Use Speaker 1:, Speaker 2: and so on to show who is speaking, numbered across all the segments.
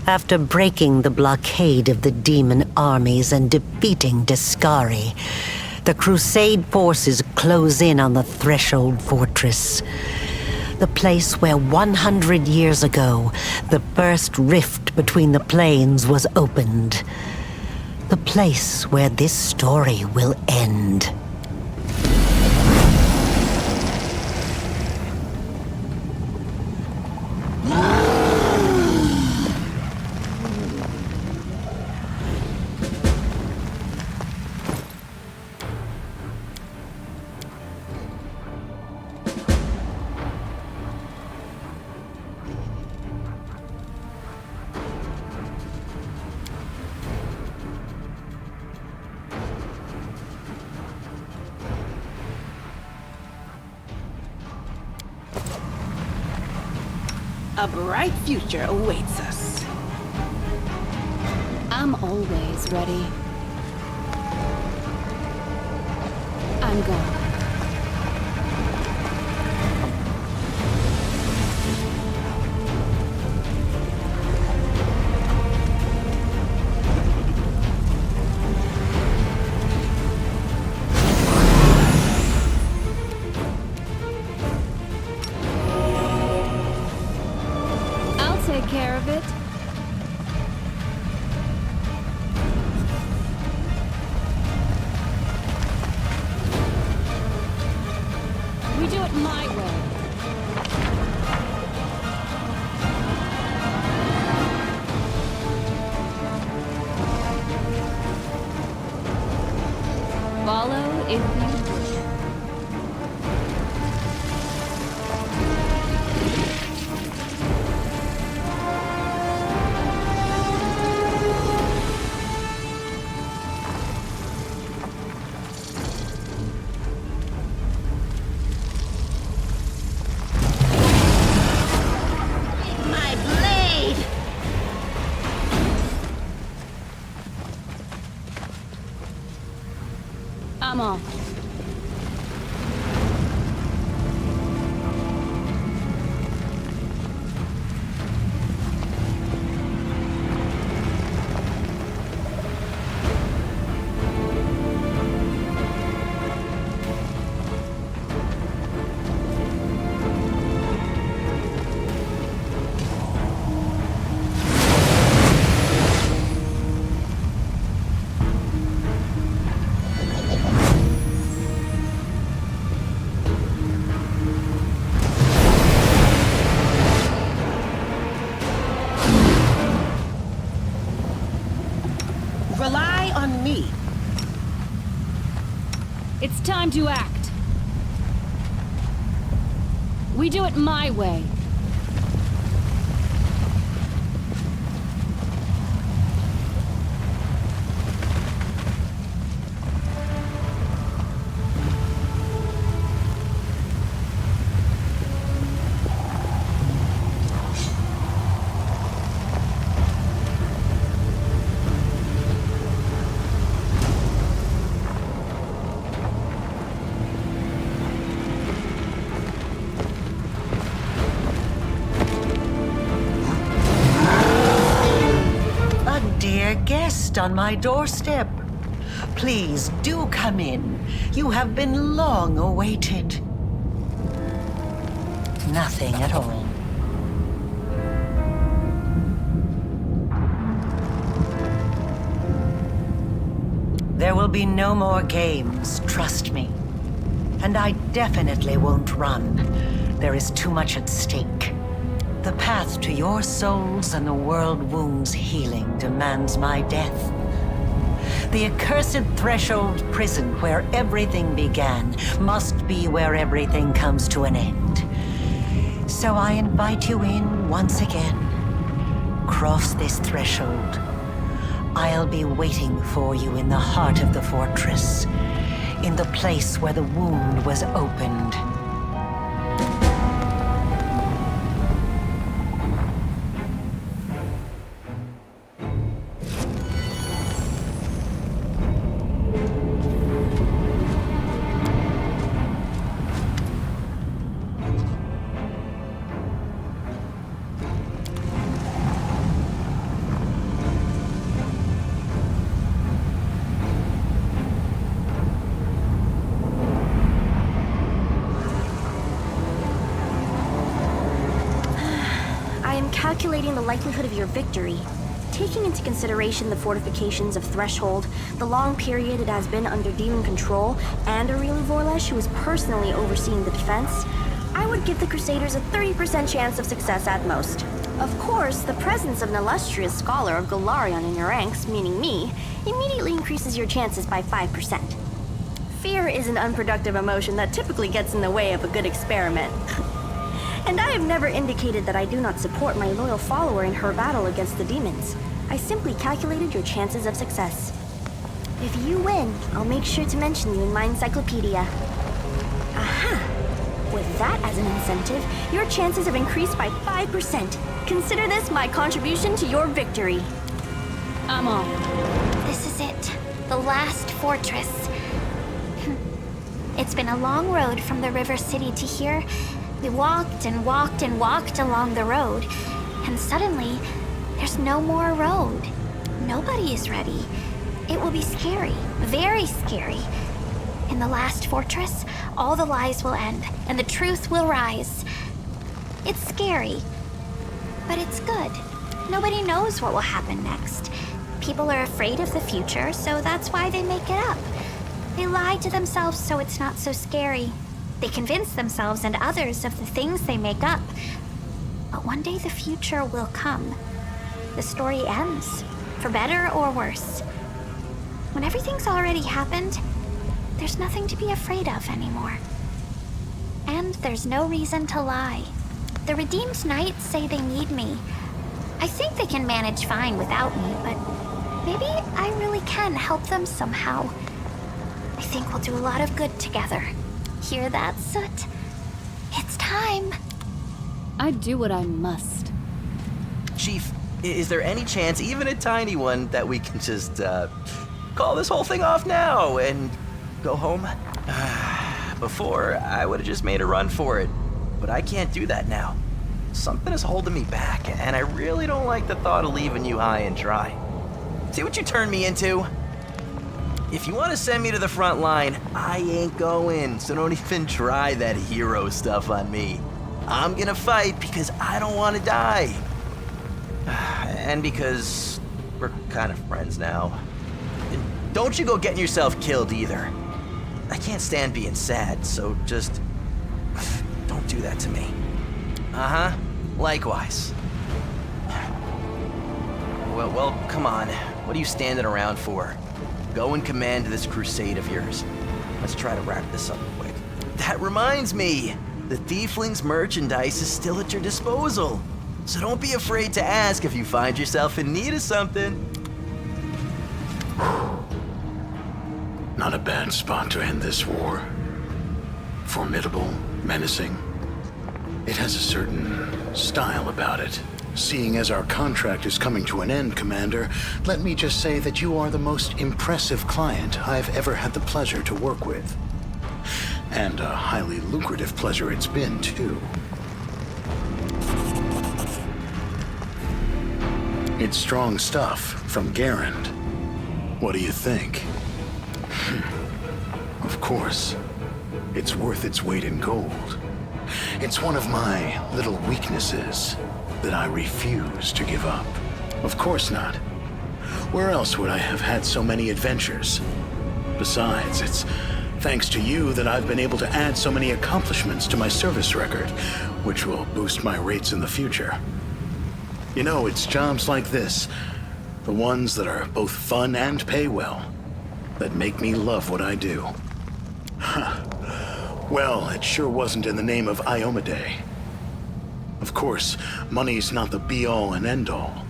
Speaker 1: After breaking the blockade of the demon armies and defeating Discari, the Crusade forces close in on the Treshold fortress. The place where 100 years ago, the first rift between the planes was opened. The place where this story will end.
Speaker 2: A bright future awaits us.
Speaker 3: I'm always ready. I'm gone. Take care of it. We do it my way. Follow if you wish. I'm off.
Speaker 2: Rely on me.
Speaker 3: It's time to act. We do it my way.
Speaker 1: Guest on my doorstep. Please do come in. You have been long awaited. Nothing at all. There will be no more games, trust me. And I definitely won't run. There is too much at stake. The path to your souls and the world womb's healing demands my death. The accursed Treshold prison where everything began must be where everything comes to an end. So I invite you in once again. Cross this threshold. I'll be waiting for you in the heart of the fortress, in the place where the wound was opened.
Speaker 4: am calculating the likelihood of your victory. Taking into consideration the fortifications of Threshold, the long period it has been under demon control, and Aurilu Vorlesh, who is personally overseeing the defense, I would give the Crusaders a 30% chance of success at most. Of course, the presence of an illustrious scholar of Golarion in your ranks, meaning me, immediately increases your chances by 5%. Fear is an unproductive emotion that typically gets in the way of a good experiment. And I have never indicated that I do not support my loyal follower in her battle against the demons. I simply calculated your chances of success. If you win, I'll make sure to mention you in my encyclopedia. Aha! With that as an incentive, your chances have increased by 5%. Consider this my contribution to your victory.
Speaker 3: I'm on.
Speaker 5: This is it. The last fortress. It's been a long road from the river city to here. We walked and walked and walked along the road, and suddenly, there's no more road. Nobody is ready. It will be scary, very scary. In the last fortress, all the lies will end, and the truth will rise. It's scary, but it's good. Nobody knows what will happen next. People are afraid of the future, so that's why they make it up. They lie to themselves so it's not so scary. They convince themselves and others of the things they make up. But one day the future will come. The story ends, for better or worse. When everything's already happened, there's nothing to be afraid of anymore. And there's no reason to lie. The Redeemed Knights say they need me. I think they can manage fine without me, but maybe I really can help them somehow. I think we'll do a lot of good together. Hear that, Soot? It's time.
Speaker 3: I do what I must.
Speaker 6: Chief, is there any chance, even a tiny one, that we can just call this whole thing off now and go home? Before, I would have just made a run for it, but I can't do that now. Something is holding me back, and I really don't like the thought of leaving you high and dry. See what you turned me into? If you want to send me to the front line, I ain't going, so don't even try that hero stuff on me. I'm gonna fight because I don't want to die. And because we're kind of friends now. And don't you go getting yourself killed either. I can't stand being sad, so just don't do that to me. Uh-huh, likewise. Well, come on. What are you standing around for? Go and command this crusade of yours. Let's try to wrap this up quick. That reminds me, the Tiefling's merchandise is still at your disposal. So don't be afraid to ask if you find yourself in need of something.
Speaker 7: Not a bad spot to end this war. Formidable, menacing. It has a certain style about it. Seeing as our contract is coming to an end, Commander, let me just say that you are the most impressive client I've ever had the pleasure to work with. And a highly lucrative pleasure it's been, too. It's strong stuff from Garand. What do you think? Of course, it's worth its weight in gold. It's one of my little weaknesses that I refuse to give up. Of course not. Where else would I have had so many adventures? Besides, it's thanks to you that I've been able to add so many accomplishments to my service record, which will boost my rates in the future. You know, it's jobs like this, the ones that are both fun and pay well, that make me love what I do. Huh. Well, it sure wasn't in the name of Iomade. Of course, money's not the be-all and end-all.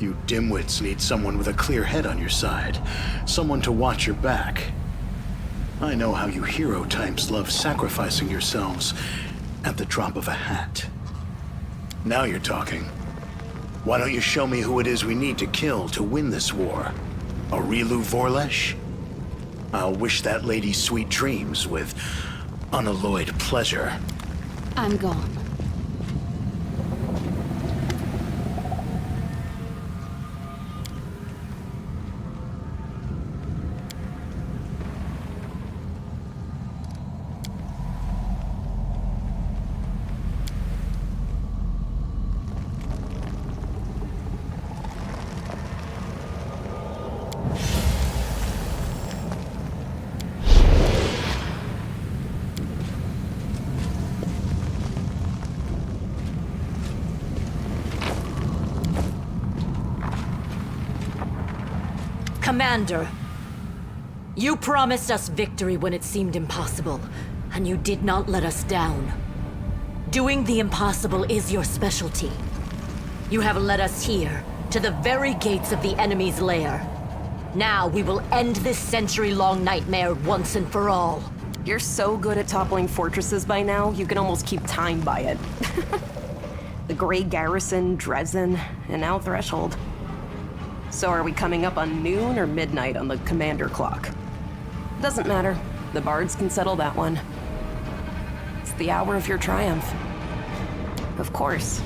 Speaker 7: You dimwits need someone with a clear head on your side, someone to watch your back. I know how you hero types love sacrificing yourselves at the drop of a hat. Now you're talking. Why don't you show me who it is we need to kill to win this war? Aurilu Vorlesh? I'll wish that lady sweet dreams with unalloyed pleasure.
Speaker 3: I'm gone.
Speaker 8: Commander, you promised us victory when it seemed impossible, and you did not let us down. Doing the impossible is your specialty. You have led us here, to the very gates of the enemy's lair. Now we will end this century-long nightmare once and for all.
Speaker 9: You're so good at toppling fortresses by now, you can almost keep time by it. The Grey Garrison, Dresden, and now Threshold. So are we coming up on noon or midnight on the commander clock? Doesn't matter. The bards can settle that one. It's the hour of your triumph. Of course.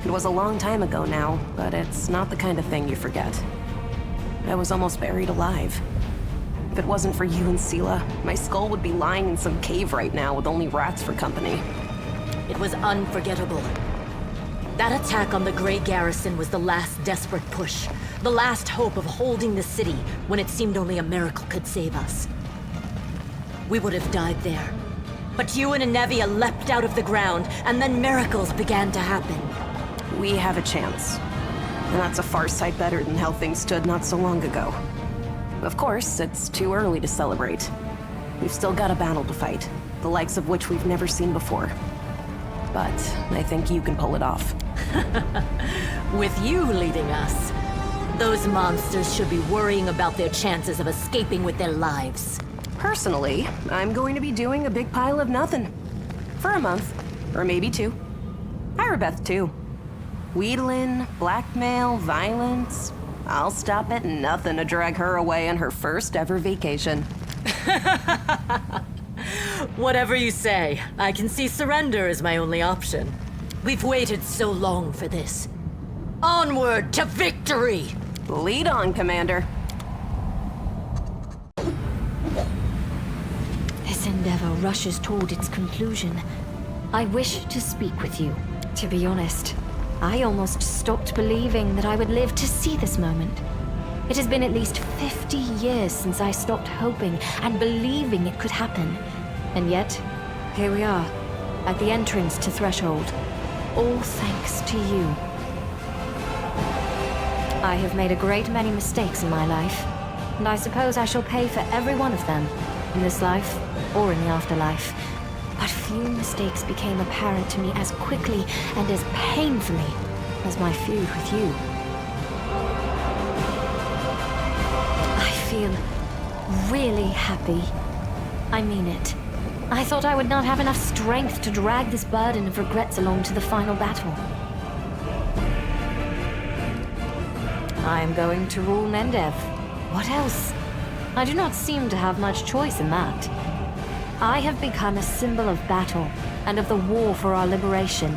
Speaker 9: It was a long time ago now, but it's not the kind of thing you forget. I was almost buried alive. If it wasn't for you and Sela, my skull would be lying in some cave right now with only rats for company.
Speaker 8: It was unforgettable. That attack on the Grey Garrison was the last desperate push. The last hope of holding the city when it seemed only a miracle could save us. We would have died there. But you and Anevia leapt out of the ground, and then miracles began to happen.
Speaker 9: We have a chance. And that's a far sight better than how things stood not so long ago. Of course, it's too early to celebrate. We've still got a battle to fight, the likes of which we've never seen before. But I think you can pull it off.
Speaker 8: With you leading us, those monsters should be worrying about their chances of escaping with their lives.
Speaker 9: Personally, I'm going to be doing a big pile of nothing. For a month, or maybe 2. Irabeth too. Wheedling, blackmail, violence. I'll stop at nothing to drag her away on her first ever vacation.
Speaker 8: Whatever you say, I can see surrender as my only option. We've waited so long for this. Onward to victory!
Speaker 9: Lead on, Commander.
Speaker 10: This endeavor rushes toward its conclusion. I wish to speak with you. To be honest, I almost stopped believing that I would live to see this moment. It has been at least 50 years since I stopped hoping and believing it could happen. And yet, here we are, at the entrance to Threshold. All thanks to you. I have made a great many mistakes in my life, and I suppose I shall pay for every one of them, in this life or in the afterlife. But few mistakes became apparent to me as quickly and as painfully as my feud with you. I feel really happy. I mean it. I thought I would not have enough strength to drag this burden of regrets along to the final battle. I am going to rule Mendev. What else? I do not seem to have much choice in that. I have become a symbol of battle and of the war for our liberation.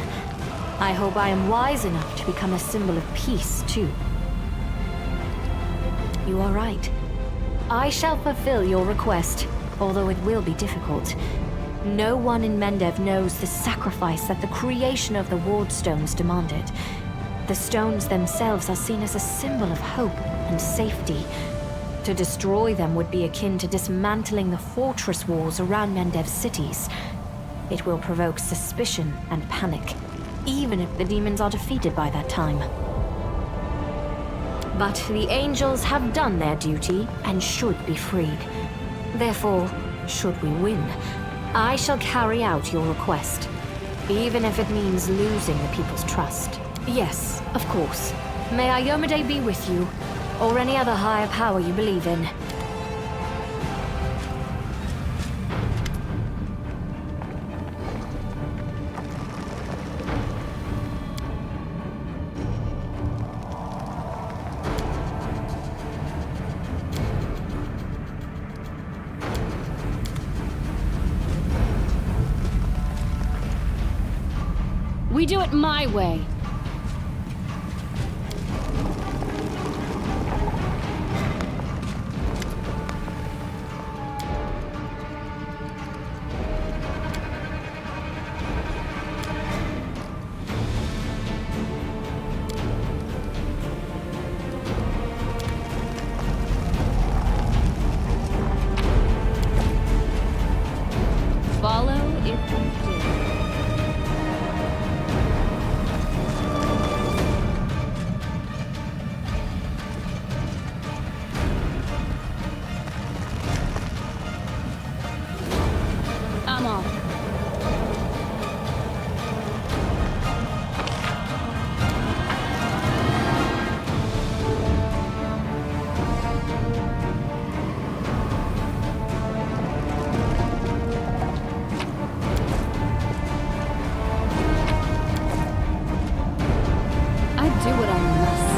Speaker 10: I hope I am wise enough to become a symbol of peace, too. You are right. I shall fulfill your request, although it will be difficult. No one in Mendev knows the sacrifice that the creation of the Ward Stones demanded. The stones themselves are seen as a symbol of hope and safety. To destroy them would be akin to dismantling the fortress walls around Mendev's cities. It will provoke suspicion and panic, even if the demons are defeated by that time. But the angels have done their duty and should be freed. Therefore, should we win, I shall carry out your request, even if it means losing the people's trust. Yes, of course. May Iyomade be with you, or any other higher power you believe in.
Speaker 3: We do it my way. Follow if you can. I do what I must.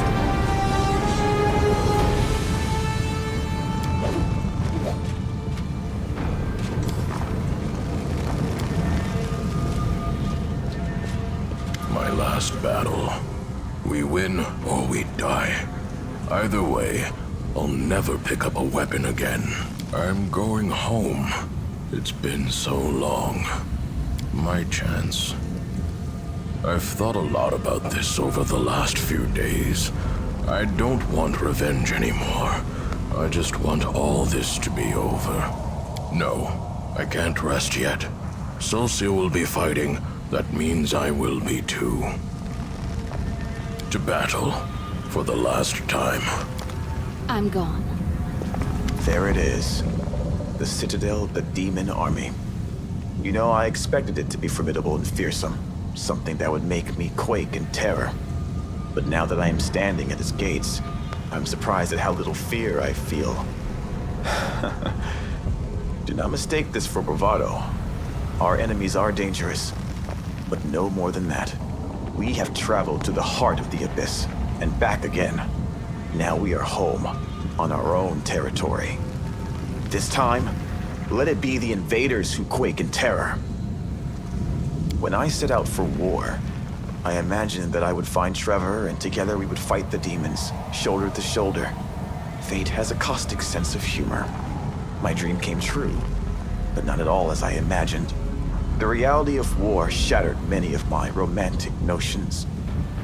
Speaker 11: My last battle. We win or we die. Either way, I'll never pick up a weapon again. I'm going home. It's been so long. My chance. I've thought a lot about this over the last few days. I don't want revenge anymore. I just want all this to be over. No, I can't rest yet. Celsia will be fighting. That means I will be too. To battle for the last time.
Speaker 3: I'm gone.
Speaker 12: There it is. The Citadel of the Demon Army. You know, I expected it to be formidable and fearsome. Something that would make me quake in terror. But now that I am standing at its gates, I'm surprised at how little fear I feel. Do not mistake this for bravado. Our enemies are dangerous, but no more than that. We have traveled to the heart of the Abyss, and back again. Now we are home, on our own territory. This time, let it be the invaders who quake in terror. When I set out for war, I imagined that I would find Trevor and together we would fight the demons, shoulder to shoulder. Fate has a caustic sense of humor. My dream came true, but not at all as I imagined. The reality of war shattered many of my romantic notions.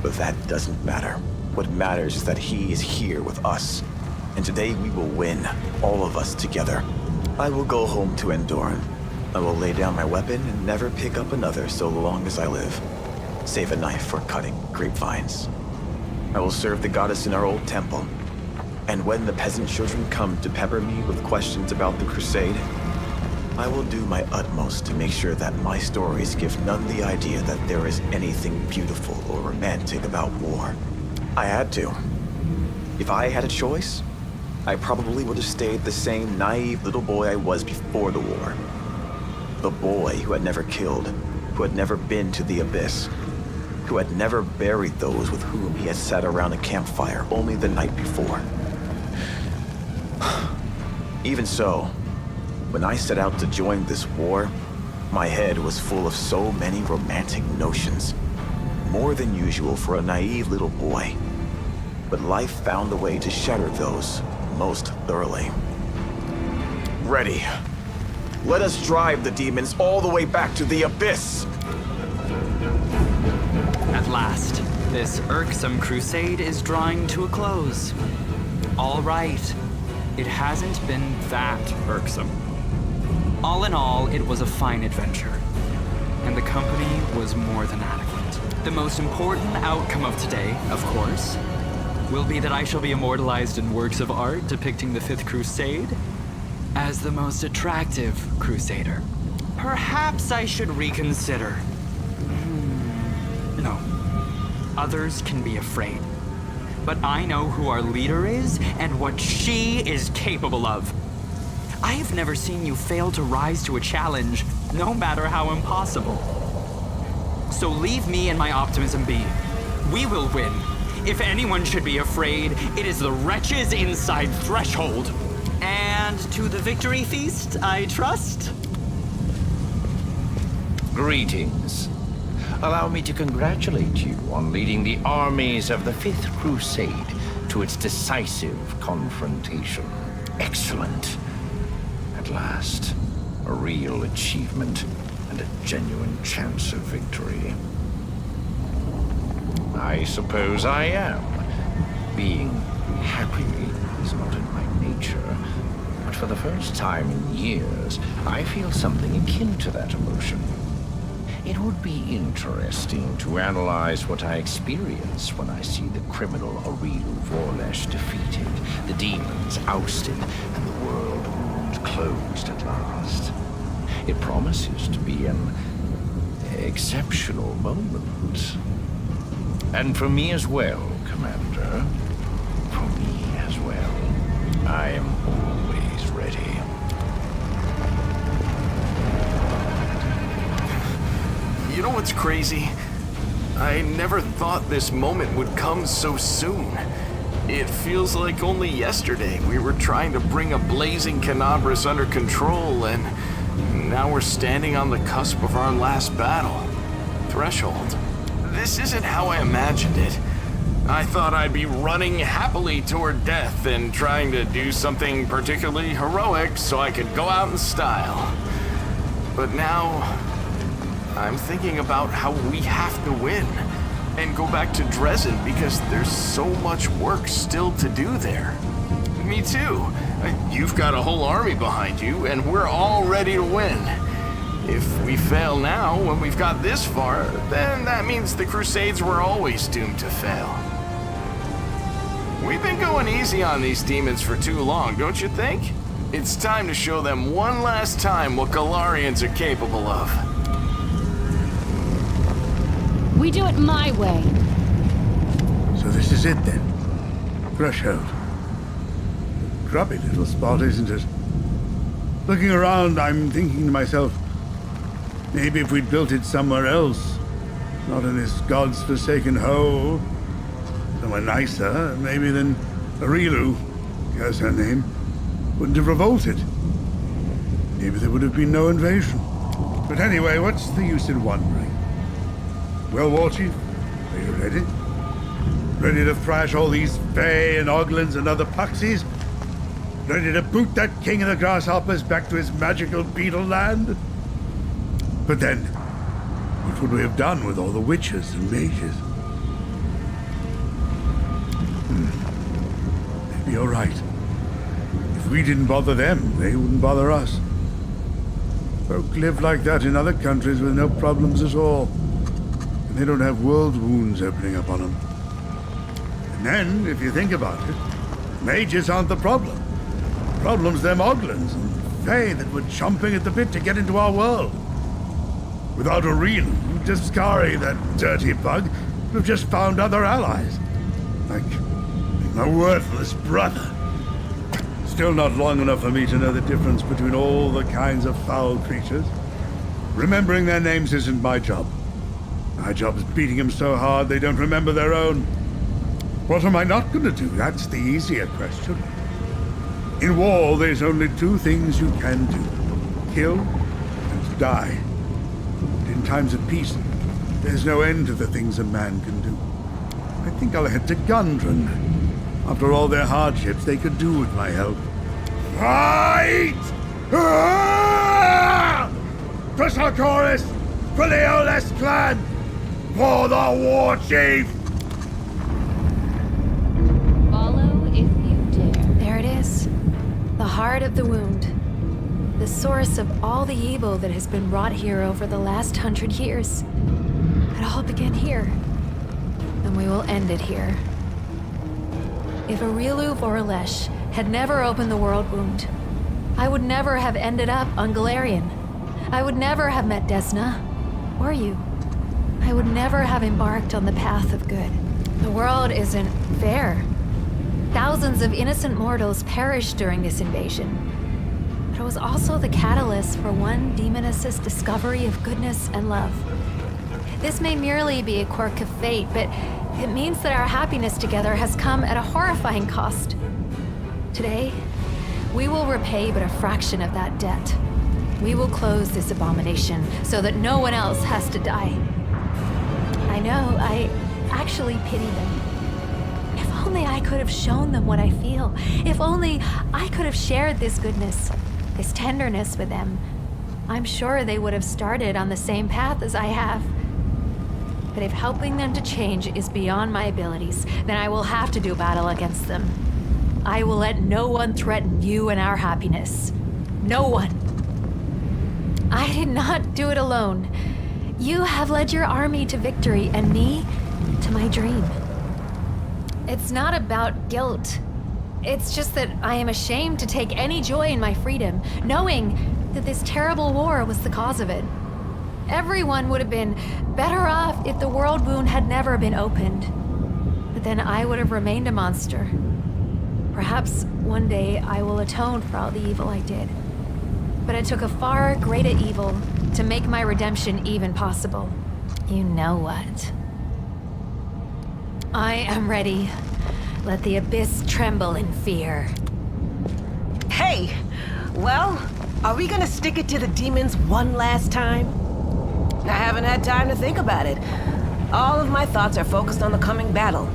Speaker 12: But that doesn't matter. What matters is that he is here with us. And today we will win, all of us together. I will go home to Endorn. I will lay down my weapon and never pick up another so long as I live. Save a knife for cutting grapevines. I will serve the goddess in our old temple. And when the peasant children come to pepper me with questions about the crusade, I will do my utmost to make sure that my stories give none the idea that there is anything beautiful or romantic about war. I had to. If I had a choice, I probably would have stayed the same naive little boy I was before the war. The boy who had never killed, who had never been to the Abyss, who had never buried those with whom he had sat around a campfire only the night before. Even so, when I set out to join this war, my head was full of so many romantic notions. More than usual for a naive little boy. But life found a way to shatter those most thoroughly. Ready. Let us drive the demons all the way back to the Abyss!
Speaker 13: At last, this irksome crusade is drawing to a close. All right, it hasn't been that irksome. All in all, it was a fine adventure, and the company was more than adequate. The most important outcome of today, of course, will be that I shall be immortalized in works of art depicting the Fifth Crusade as the most attractive crusader. Perhaps I should reconsider. No. Others can be afraid. But I know who our leader is and what she is capable of. I have never seen you fail to rise to a challenge, no matter how impossible. So leave me and my optimism be. We will win. If anyone should be afraid, it is the wretches inside Treshold. And to the victory feast, I trust?
Speaker 14: Greetings. Allow me to congratulate you on leading the armies of the Fifth Crusade to its decisive confrontation. Excellent. At last, a real achievement and a genuine chance of victory. I suppose I am. Being happy is not in my nature, but for the first time in years, I feel something akin to that emotion. It would be interesting to analyze what I experience when I see the criminal Auril Vorlesh defeated, the demons ousted, and the world wound closed at last. It promises to be an exceptional moment. And for me as well, Commander. For me as well. I am always ready.
Speaker 15: You know what's crazy? I never thought this moment would come so soon. It feels like only yesterday we were trying to bring a blazing Canabras under control, and now we're standing on the cusp of our last battle. Threshold. This isn't how I imagined it. I thought I'd be running happily toward death and trying to do something particularly heroic so I could go out in style. But now, I'm thinking about how we have to win and go back to Dresden because there's so much work still to do there. Me too. You've got a whole army behind you, and we're all ready to win. If we fail now, when we've got this far, then that means the Crusades were always doomed to fail. We've been going easy on these demons for too long, don't you think? It's time to show them one last time what Galarians are capable of.
Speaker 3: We do it my way.
Speaker 16: So this is it then? Threshold. Grubby little spot, isn't it? Looking around, I'm thinking to myself, maybe if we'd built it somewhere else, not in this god's forsaken hole, somewhere nicer, maybe then Arilu, curse her name, wouldn't have revolted. Maybe there would have been no invasion. But anyway, what's the use in wondering? Well, Warchief, are you ready? Ready to thrash all these Fae and Oglins and other Puxies? Ready to boot that king of the grasshoppers back to his magical beetle land? But then, what would we have done with all the witches and mages? Maybe you're right. If we didn't bother them, they wouldn't bother us. Folk live like that in other countries with no problems at all. And they don't have world wounds opening up on them. And then, if you think about it, mages aren't the problem. The problem's them Oglins and Fae that were chomping at the bit to get into our world. Without a real Daskari, that dirty bug, would have just found other allies. Like my worthless brother. Still not long enough for me to know the difference between all the kinds of foul creatures. Remembering their names isn't my job. My job is beating them so hard they don't remember their own. What am I not going to do? That's the easier question. In war, there's only two things you can do. Kill and die. In times of peace, there's no end to the things a man can do. I think I'll head to Gundren. After all their hardships, they could do with my help. Fight! For Sarkoris! For the Oles clan! For the War Chief!
Speaker 3: Follow if you dare.
Speaker 10: There it is. The heart of the wound. The source of all the evil that has been wrought here over the last 100 years. It all began here. And we will end it here. If Arilu Voralesh had never opened the world wound, I would never have ended up on Galarian. I would never have met Desna. Or you. I would never have embarked on the path of good. The world isn't fair. Thousands of innocent mortals perished during this invasion. But it was also the catalyst for one demoness's discovery of goodness and love. This may merely be a quirk of fate, but it means that our happiness together has come at a horrifying cost. Today, we will repay but a fraction of that debt. We will close this abomination so that no one else has to die. I know, I actually pity them. If only I could have shown them what I feel. If only I could have shared this goodness, this tenderness with them. I'm sure they would have started on the same path as I have. But if helping them to change is beyond my abilities, then I will have to do battle against them. I will let no one threaten you and our happiness. No one. I did not do it alone. You have led your army to victory and me to my dream. It's not about guilt. It's just that I am ashamed to take any joy in my freedom, knowing that this terrible war was the cause of it. Everyone would have been better off if the world wound had never been opened. But then I would have remained a monster. Perhaps one day I will atone for all the evil I did. But it took a far greater evil to make my redemption even possible. You know what? I am ready. Let the abyss tremble in fear.
Speaker 2: Hey! Well, are we gonna stick it to the demons one last time? I haven't had time to think about it. All of my thoughts are focused on the coming battle.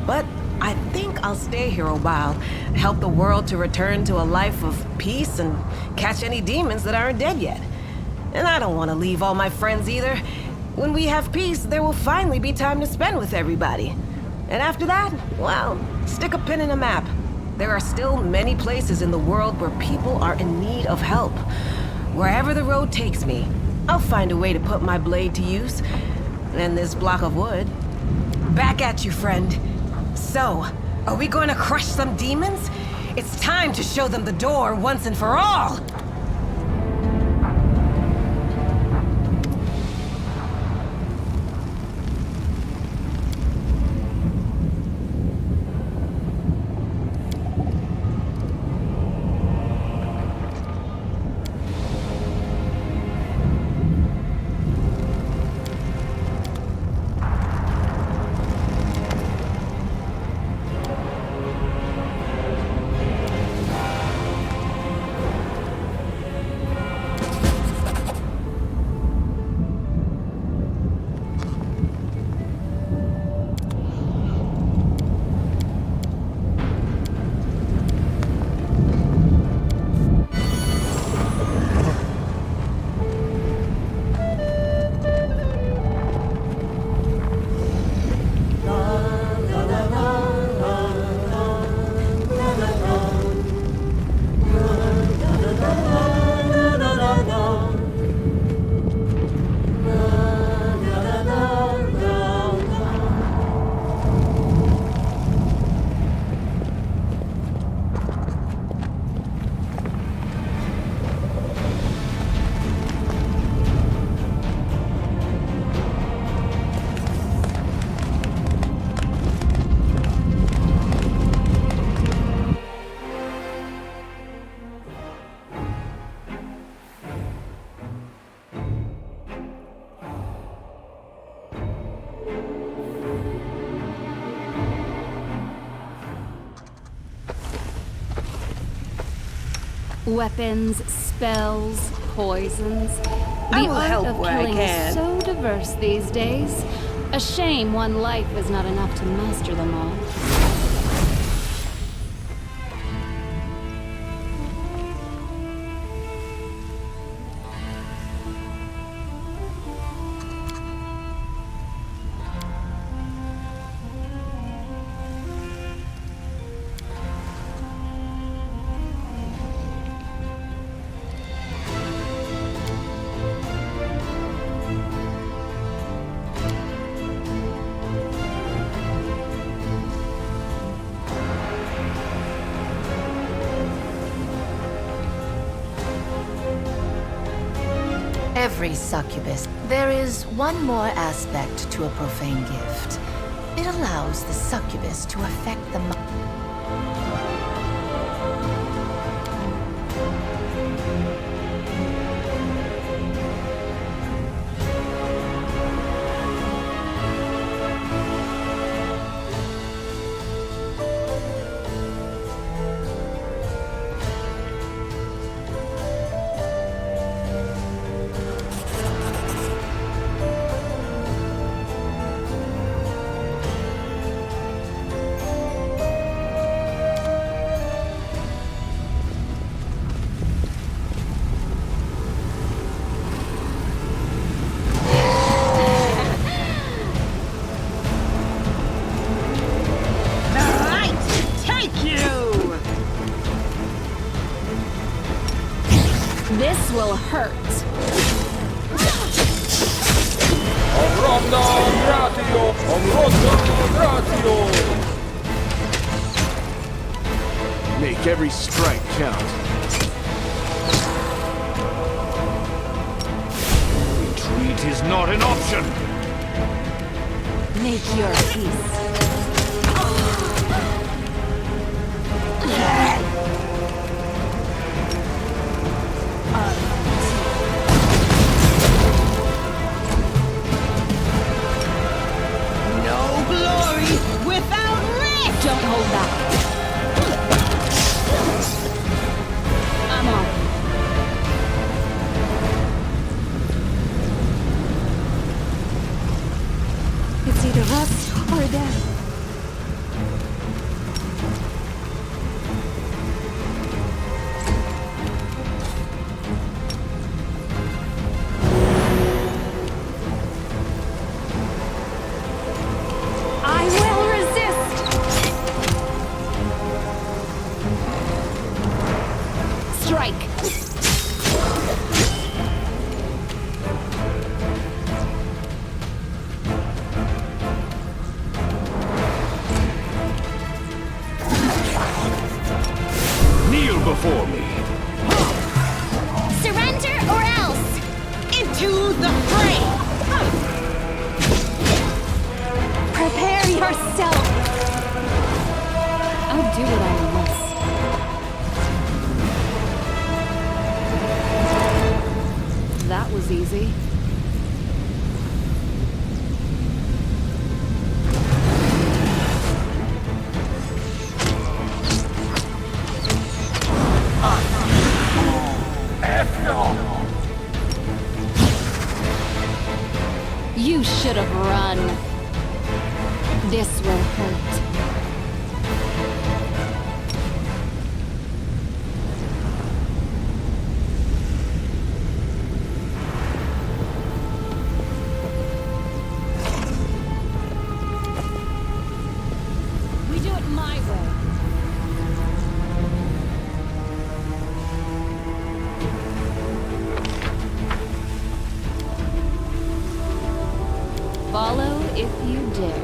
Speaker 2: But I think I'll stay here a while, help the world to return to a life of peace and catch any demons that aren't dead yet. And I don't want to leave all my friends either. When we have peace, there will finally be time to spend with everybody. And after that, well, stick a pin in a map. There are still many places in the world where people are in need of help. Wherever the road takes me, I'll find a way to put my blade to use. And this block of wood. Back at you, friend. So, are we going to crush some demons? It's time to show them the door once and for all!
Speaker 3: Weapons, spells, poisons.
Speaker 2: I
Speaker 3: The
Speaker 2: will
Speaker 3: art
Speaker 2: help
Speaker 3: of
Speaker 2: where I
Speaker 3: killing
Speaker 2: can.
Speaker 3: is so diverse these days. A shame one life is not enough to master them all.
Speaker 17: Every succubus, there is one more aspect to a profane gift. It allows the succubus to affect the
Speaker 3: This will hurt.
Speaker 15: Make every strike count. Retreat is not an option.
Speaker 10: Make your peace.
Speaker 2: No glory
Speaker 11: before me.
Speaker 5: Surrender or else!
Speaker 2: Into the fray!
Speaker 3: Prepare yourself! I'll do what I must. That was easy. You should have run. This will hurt. We do it my way. Follow if you dare.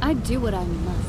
Speaker 3: I do what I must.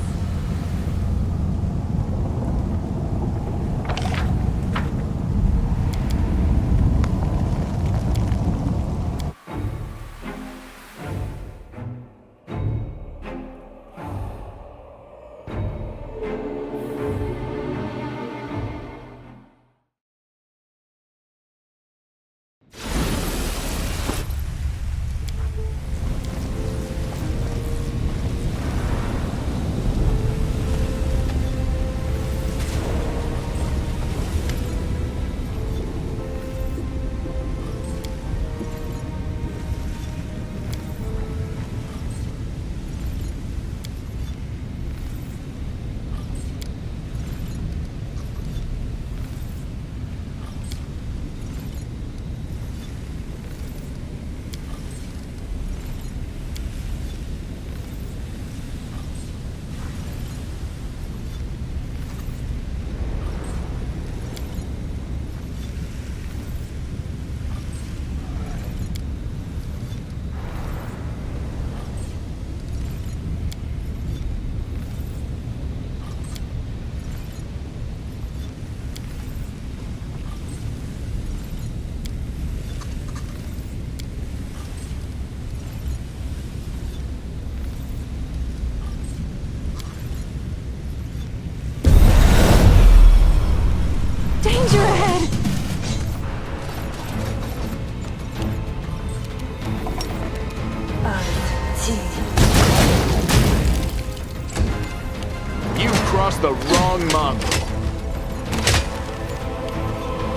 Speaker 15: You've crossed the wrong mongrel.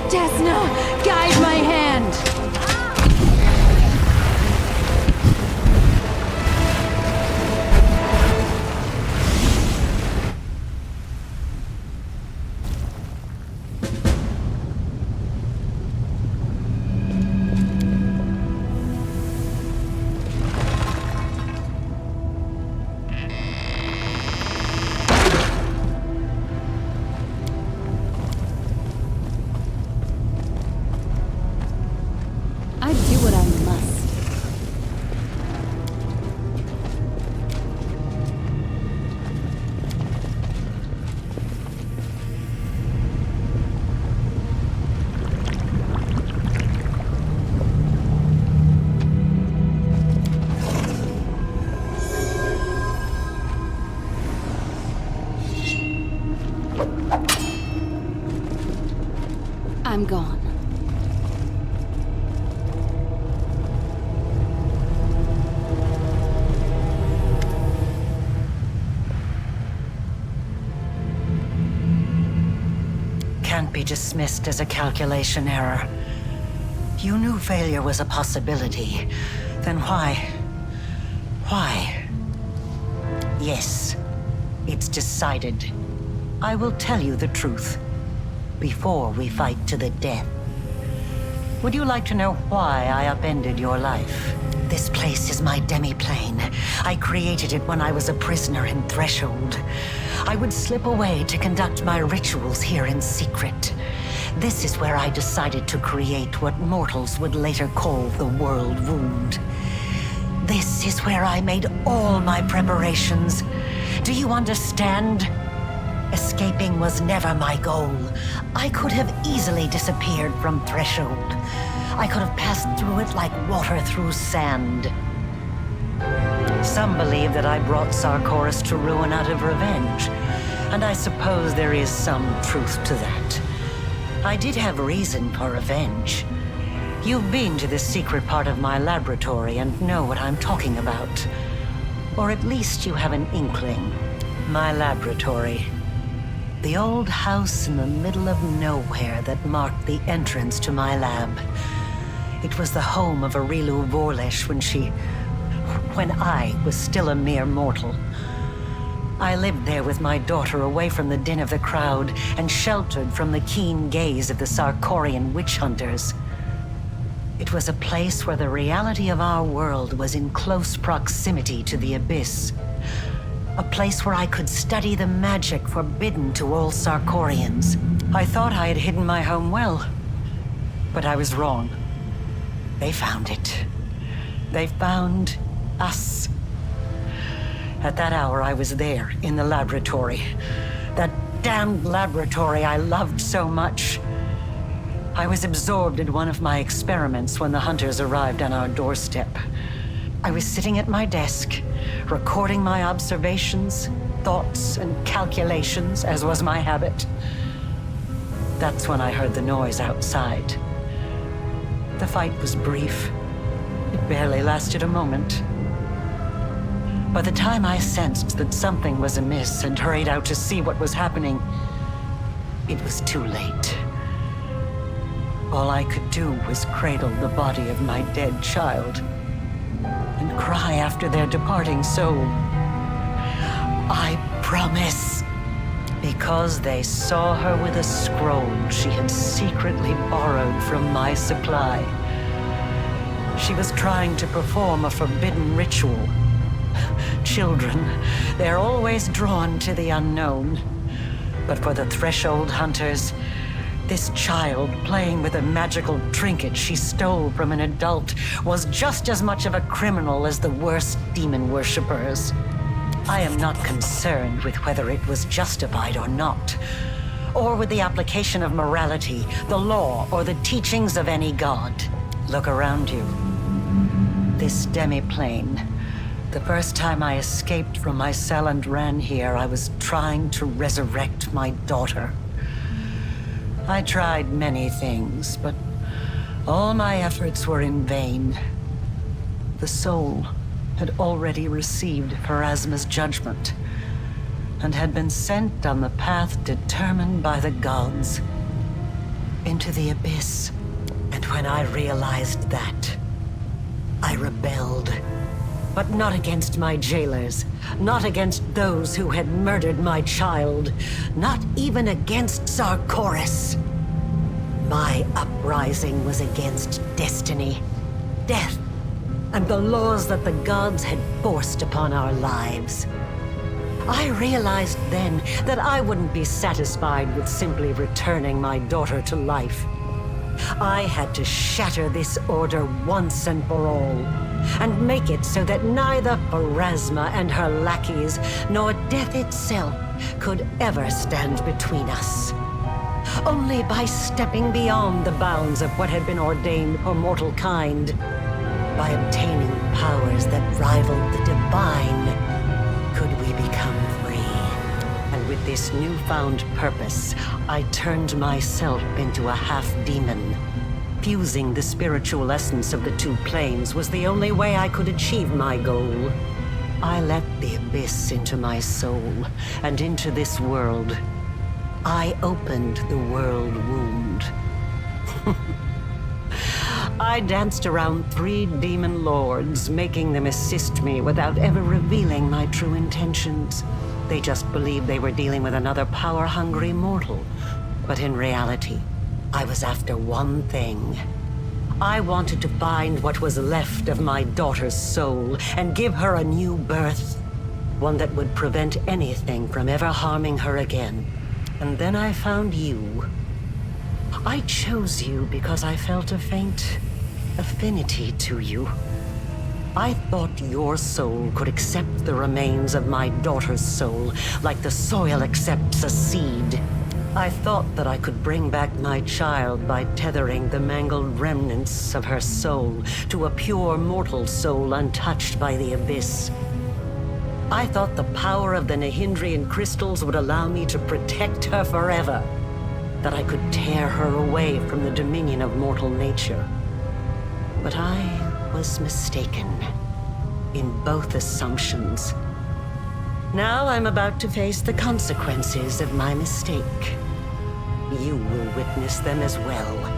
Speaker 3: Desna, guide my hand! I do what I must. I'm gone.
Speaker 1: Can't be dismissed as a calculation error. You knew failure was a possibility. Then why? Why? Yes, it's decided. I will tell you the truth before we fight to the death. Would you like to know why I upended your life? This place is my demi-plane. I created it when I was a prisoner in Treshold. I would slip away to conduct my rituals here in secret. This is where I decided to create what mortals would later call the World Wound. This is where I made all my preparations. Do you understand? Escaping was never my goal. I could have easily disappeared from Treshold. I could have passed through it like water through sand. Some believe that I brought Sarkoris to ruin out of revenge, and I suppose there is some truth to that. I did have reason for revenge. You've been to this secret part of my laboratory and know what I'm talking about. Or at least you have an inkling. My laboratory. The old house in the middle of nowhere that marked the entrance to my lab. It was the home of Arilu Vorlesh when I was still a mere mortal. I lived there with my daughter away from the din of the crowd and sheltered from the keen gaze of the Sarkorian witch hunters. It was a place where the reality of our world was in close proximity to the abyss. A place where I could study the magic forbidden to all Sarkorians. I thought I had hidden my home well, but I was wrong. They found it. They found us. At that hour, I was there, in the laboratory. That damned laboratory I loved so much. I was absorbed in one of my experiments when the hunters arrived on our doorstep. I was sitting at my desk, recording my observations, thoughts, and calculations, as was my habit. That's when I heard the noise outside. The fight was brief. It barely lasted a moment. By the time I sensed that something was amiss and hurried out to see what was happening, it was too late. All I could do was cradle the body of my dead child and cry after their departing soul. I promise. Because they saw her with a scroll she had secretly borrowed from my supply. She was trying to perform a forbidden ritual. Children, they're always drawn to the unknown. But for the Treshold hunters, this child playing with a magical trinket she stole from an adult was just as much of a criminal as the worst demon worshippers. I am not concerned with whether it was justified or not, or with the application of morality, the law, or the teachings of any god. Look around you. This demi-plane. The first time I escaped from my cell and ran here, I was trying to resurrect my daughter. I tried many things, but all my efforts were in vain. The soul had already received Pharasma's judgment, and had been sent on the path determined by the gods. Into the abyss. And when I realized that, I rebelled. But not against my jailers, not against those who had murdered my child, not even against Sarkoris. My uprising was against destiny, death, and the laws that the gods had forced upon our lives. I realized then that I wouldn't be satisfied with simply returning my daughter to life. I had to shatter this order once and for all, and make it so that neither Pharasma and her lackeys, nor death itself, could ever stand between us. Only by stepping beyond the bounds of what had been ordained for mortal kind, by obtaining powers that rivaled the divine, could we become free. And with this newfound purpose, I turned myself into a half-demon. Fusing the spiritual essence of the two planes was the only way I could achieve my goal. I let the abyss into my soul, and into this world. I opened the world wound. I danced around 3 demon lords, making them assist me without ever revealing my true intentions. They just believed they were dealing with another power-hungry mortal. But in reality, I was after one thing. I wanted to find what was left of my daughter's soul and give her a new birth. One that would prevent anything from ever harming her again. And then I found you. I chose you because I felt a faint affinity to you. I thought your soul could accept the remains of my daughter's soul, like the soil accepts a seed. I thought that I could bring back my child by tethering the mangled remnants of her soul to a pure mortal soul untouched by the abyss. I thought the power of the Nahindrian crystals would allow me to protect her forever. That I could tear her away from the dominion of mortal nature. But I was mistaken in both assumptions. Now I'm about to face the consequences of my mistake. You will witness them as well.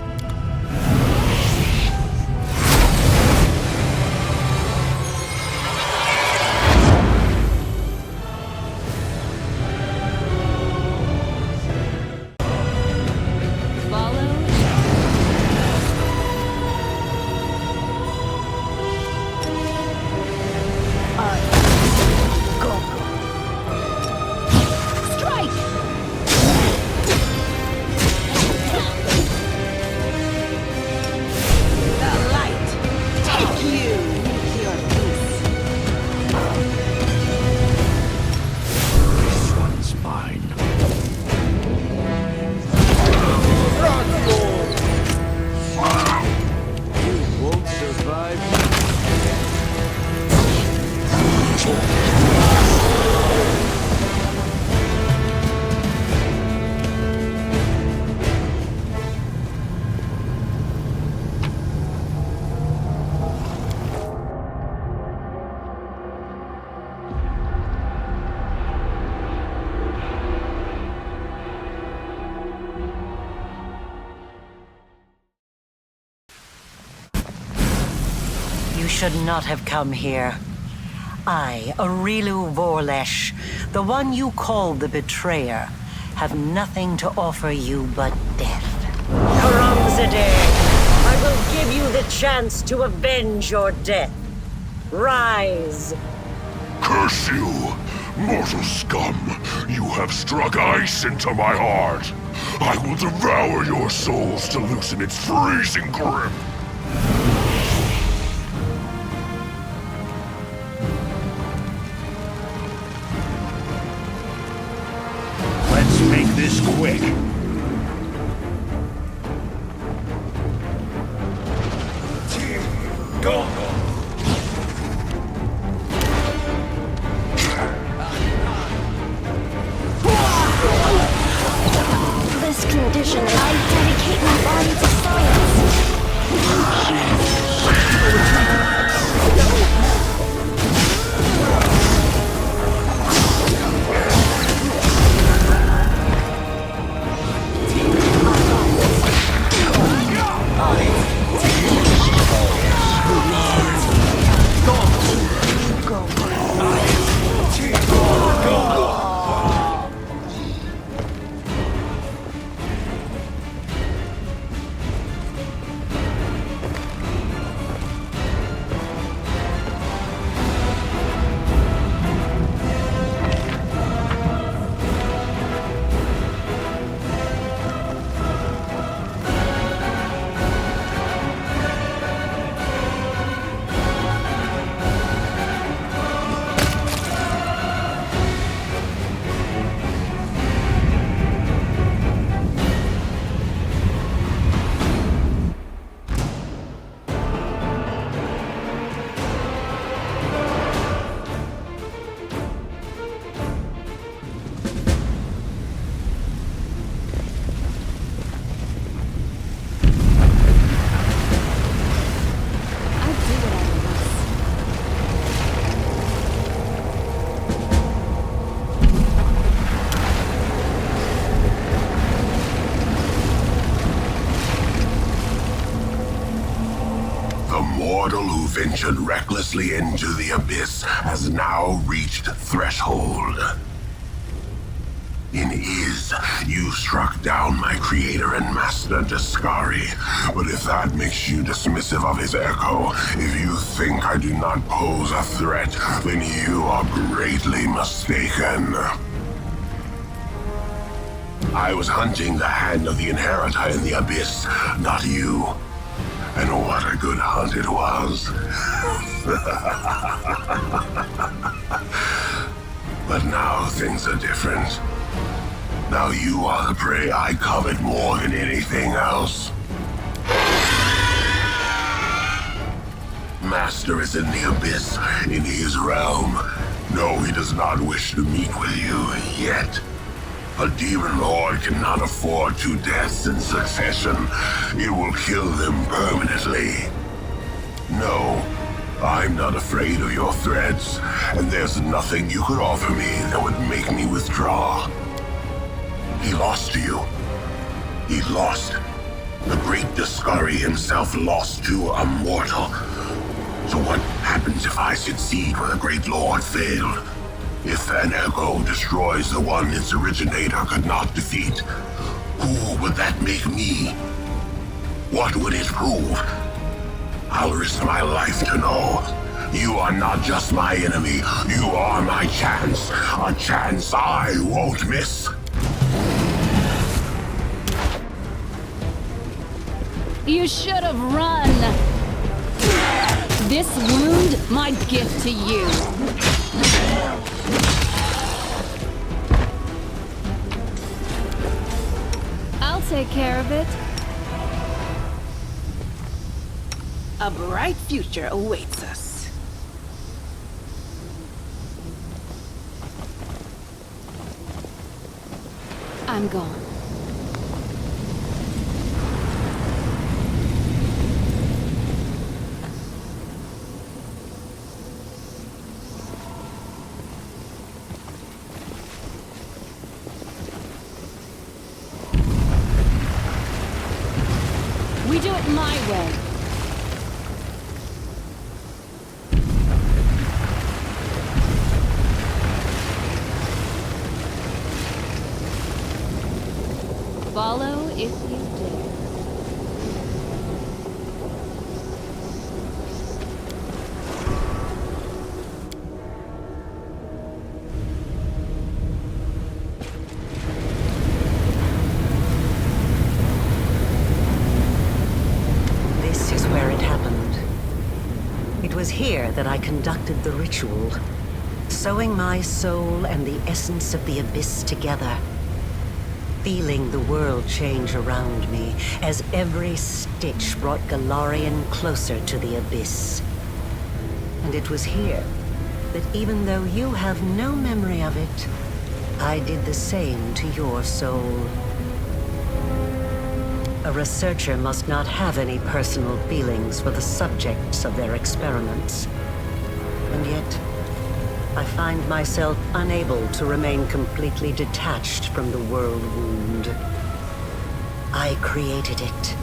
Speaker 1: You should not have come here. I, Arilu Vorlesh, the one you called the Betrayer, have nothing to offer you but death. Karamzadeh, I will give you the chance to avenge your death. Rise.
Speaker 11: Curse you, mortal scum! You have struck ice into my heart. I will devour your souls to loosen its freezing grip.
Speaker 16: Let's make this quick.
Speaker 11: Go!
Speaker 4: This condition, I dedicate my body to science.
Speaker 11: ventured recklessly into the abyss has now reached Threshold. In Iz, you struck down my creator and master Daskari, but if that makes you dismissive of his echo, if you think I do not pose a threat, then you are greatly mistaken. I was hunting the hand of the inheritor in the abyss, not you. And what a good hunt it was. But now things are different. Now you are the prey I covet more than anything else. Master is in the abyss, in his realm. No, he does not wish to meet with you yet. A demon lord cannot afford 2 deaths in succession. It will kill them permanently. No, I'm not afraid of your threats, and there's nothing you could offer me that would make me withdraw. He lost to you. He lost. The great Daskari himself lost to a mortal. So what happens if I succeed where the great lord failed? If an echo destroys the one its originator could not defeat, who would that make me? What would it prove? I'll risk my life to know. You are not just my enemy, you are my chance. A chance I won't miss.
Speaker 3: You should have run! This wound, my gift to you. I'll take care of it.
Speaker 2: A bright future awaits us.
Speaker 3: I'm gone. We do it my way. Follow if you dare.
Speaker 1: This is where it happened. It was here that I conducted the ritual, sewing my soul and the essence of the abyss together. Feeling the world change around me as every stitch brought Galarian closer to the abyss. And it was here that even though you have no memory of it, I did the same to your soul. A researcher must not have any personal feelings for the subjects of their experiments. And yet, I find myself unable to remain completely detached from the world wound. I created it.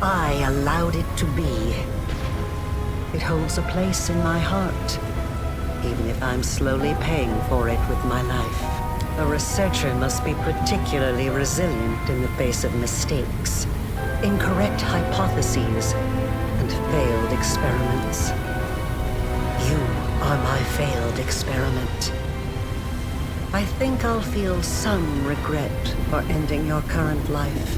Speaker 1: I allowed it to be. It holds a place in my heart, even if I'm slowly paying for it with my life. A researcher must be particularly resilient in the face of mistakes, incorrect hypotheses, and failed experiments. You are my failed experiment. I think I'll feel some regret for ending your current life,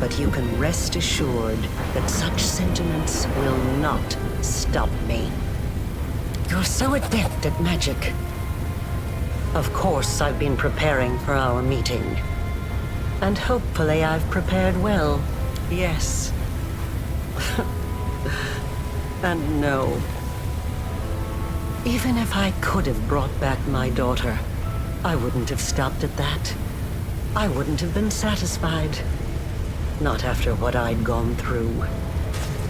Speaker 1: but you can rest assured that such sentiments will not stop me. You're so adept at magic. Of course, I've been preparing for our meeting. And hopefully I've prepared well, yes. And no. Even if I could have brought back my daughter, I wouldn't have stopped at that. I wouldn't have been satisfied. Not after what I'd gone through.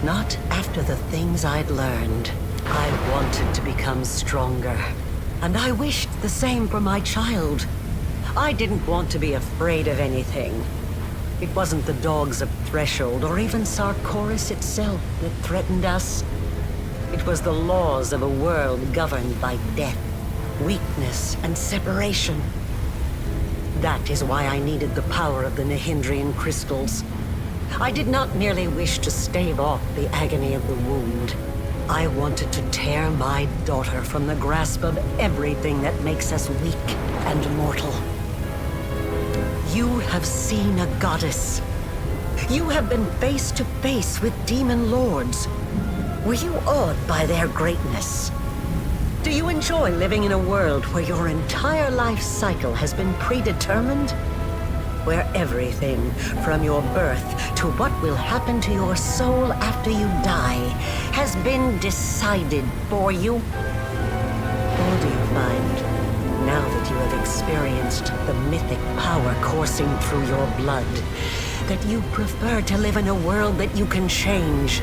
Speaker 1: Not after the things I'd learned. I wanted to become stronger. And I wished the same for my child. I didn't want to be afraid of anything. It wasn't the dogs of Treshold or even Sarkoris itself that threatened us. It was the laws of a world governed by death, weakness, and separation. That is why I needed the power of the Nihindrian crystals. I did not merely wish to stave off the agony of the wound. I wanted to tear my daughter from the grasp of everything that makes us weak and mortal. You have seen a goddess. You have been face to face with demon lords. Were you awed by their greatness? Do you enjoy living in a world where your entire life cycle has been predetermined? Where everything, from your birth to what will happen to your soul after you die, has been decided for you? Or do you find, now that you have experienced the mythic power coursing through your blood, that you prefer to live in a world that you can change?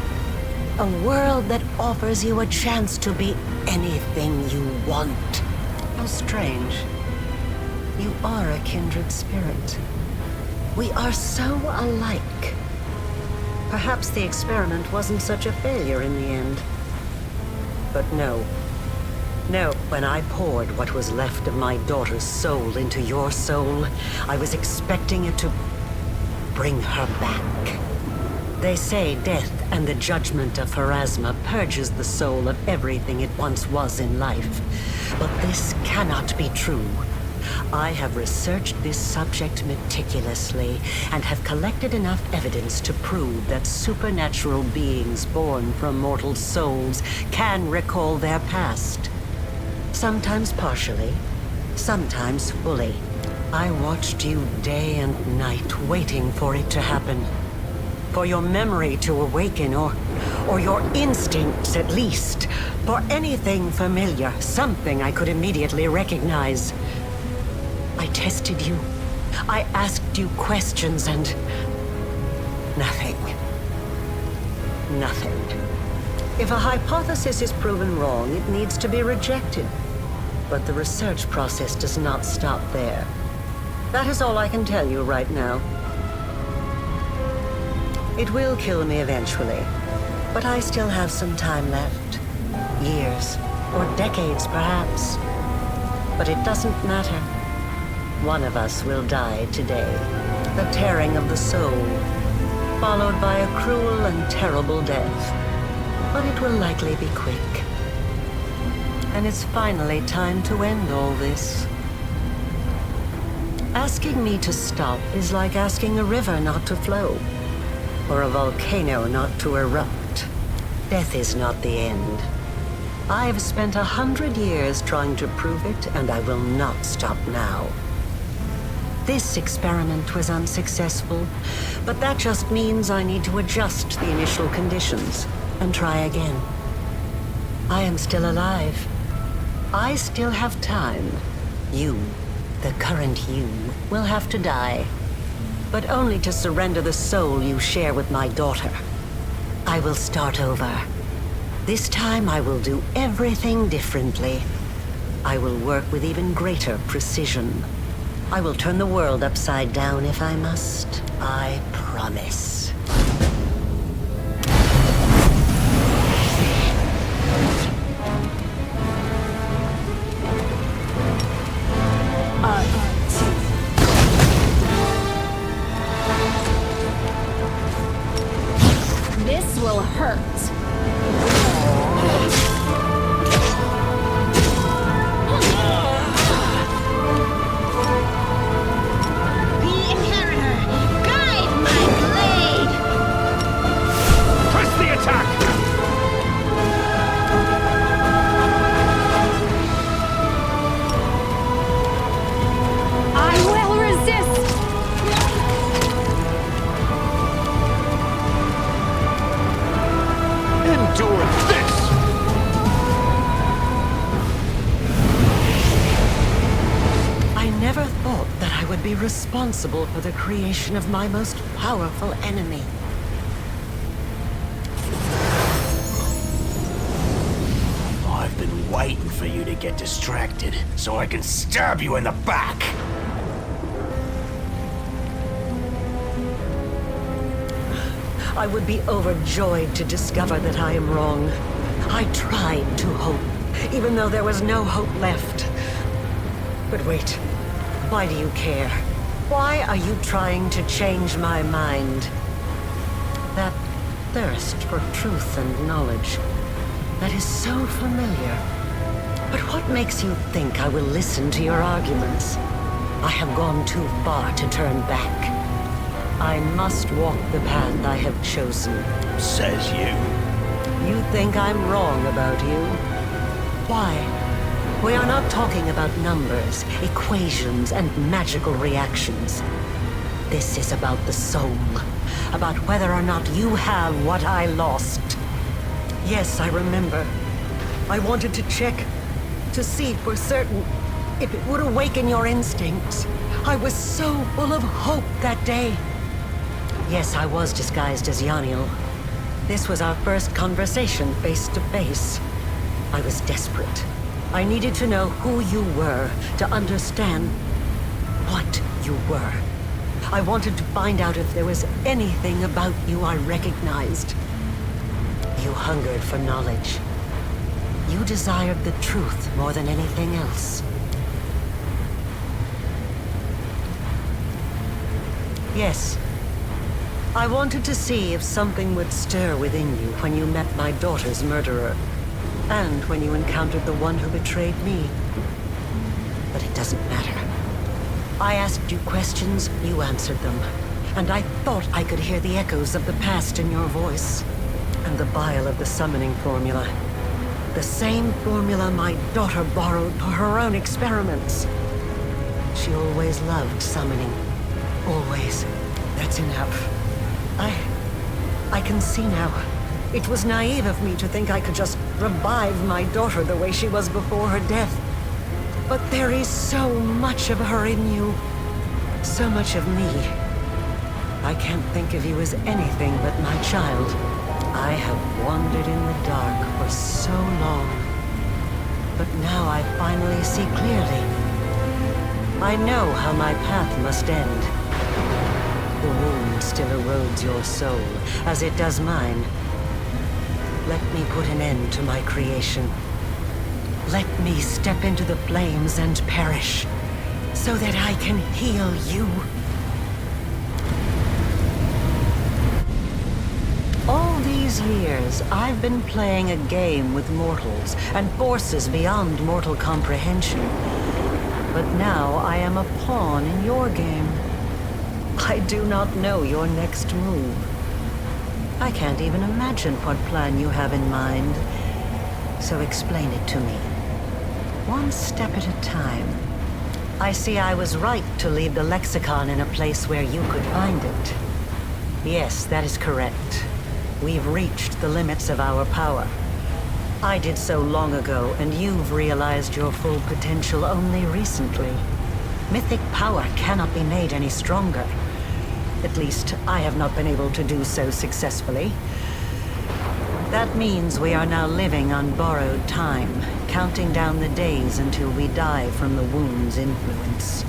Speaker 1: A world that offers you a chance to be anything you want. How strange. You are a kindred spirit. We are so alike. Perhaps the experiment wasn't such a failure in the end. But no. No, when I poured what was left of my daughter's soul into your soul, I was expecting it to bring her back. They say death and the judgment of Pharasma purges the soul of everything it once was in life. But this cannot be true. I have researched this subject meticulously and have collected enough evidence to prove that supernatural beings born from mortal souls can recall their past. Sometimes partially, sometimes fully. I watched you day and night waiting for it to happen. For your memory to awaken, or your instincts at least. For anything familiar, something I could immediately recognize. I tested you. I asked you questions and... nothing. Nothing. If a hypothesis is proven wrong, it needs to be rejected. But the research process does not stop there. That is all I can tell you right now. It will kill me eventually, but I still have some time left. Years, or decades perhaps. But it doesn't matter. One of us will die today. The tearing of the soul, followed by a cruel and terrible death. But it will likely be quick. And it's finally time to end all this. Asking me to stop is like asking a river not to flow. Or a volcano not to erupt. Death is not the end. I've spent 100 years trying to prove it, and I will not stop now. This experiment was unsuccessful, but that just means I need to adjust the initial conditions and try again. I am still alive. I still have time. You, the current you, will have to die. But only to surrender the soul you share with my daughter. I will start over. This time I will do everything differently. I will work with even greater precision. I will turn the world upside down if I must. I promise.
Speaker 3: This will hurt.
Speaker 18: The Inheritor, guide my blade!
Speaker 15: Press the attack!
Speaker 3: I will resist!
Speaker 15: Endure this!
Speaker 1: I never thought that I would be responsible for the creation of my most powerful enemy.
Speaker 19: I've been waiting for you to get distracted, so I can stab you in the back!
Speaker 1: I would be overjoyed to discover that I am wrong. I tried to hope, even though there was no hope left. But wait, why do you care? Why are you trying to change my mind? That thirst for truth and knowledge, that is so familiar. But what makes you think I will listen to your arguments? I have gone too far to turn back. I must walk the path I have chosen.
Speaker 19: Says you.
Speaker 1: You think I'm wrong about you? Why? We are not talking about numbers, equations, and magical reactions. This is about the soul. About whether or not you have what I lost. Yes, I remember. I wanted to check, to see for certain if it would awaken your instincts. I was so full of hope that day. Yes, I was disguised as Yaniel. This was our first conversation face to face. I was desperate. I needed to know who you were, to understand what you were. I wanted to find out if there was anything about you I recognized. You hungered for knowledge. You desired the truth more than anything else. Yes. I wanted to see if something would stir within you when you met my daughter's murderer, and when you encountered the one who betrayed me. But it doesn't matter. I asked you questions, you answered them, and I thought I could hear the echoes of the past in your voice, and the bile of the summoning formula. The same formula my daughter borrowed for her own experiments. She always loved summoning. Always. That's enough. I can see now. It was naive of me to think I could just revive my daughter the way she was before her death. But there is so much of her in you. So much of me. I can't think of you as anything but my child. I have wandered in the dark for so long. But now I finally see clearly. I know how my path must end. The wound still erodes your soul, as it does mine. Let me put an end to my creation. Let me step into the flames and perish, so that I can heal you. All these years, I've been playing a game with mortals and forces beyond mortal comprehension. But now I am a pawn in your game. I do not know your next move. I can't even imagine what plan you have in mind. So explain it to me. One step at a time. I see I was right to leave the lexicon in a place where you could find it. Yes, that is correct. We've reached the limits of our power. I did so long ago, and you've realized your full potential only recently. Mythic power cannot be made any stronger. At least, I have not been able to do so successfully. That means we are now living on borrowed time, counting down the days until we die from the wound's influence.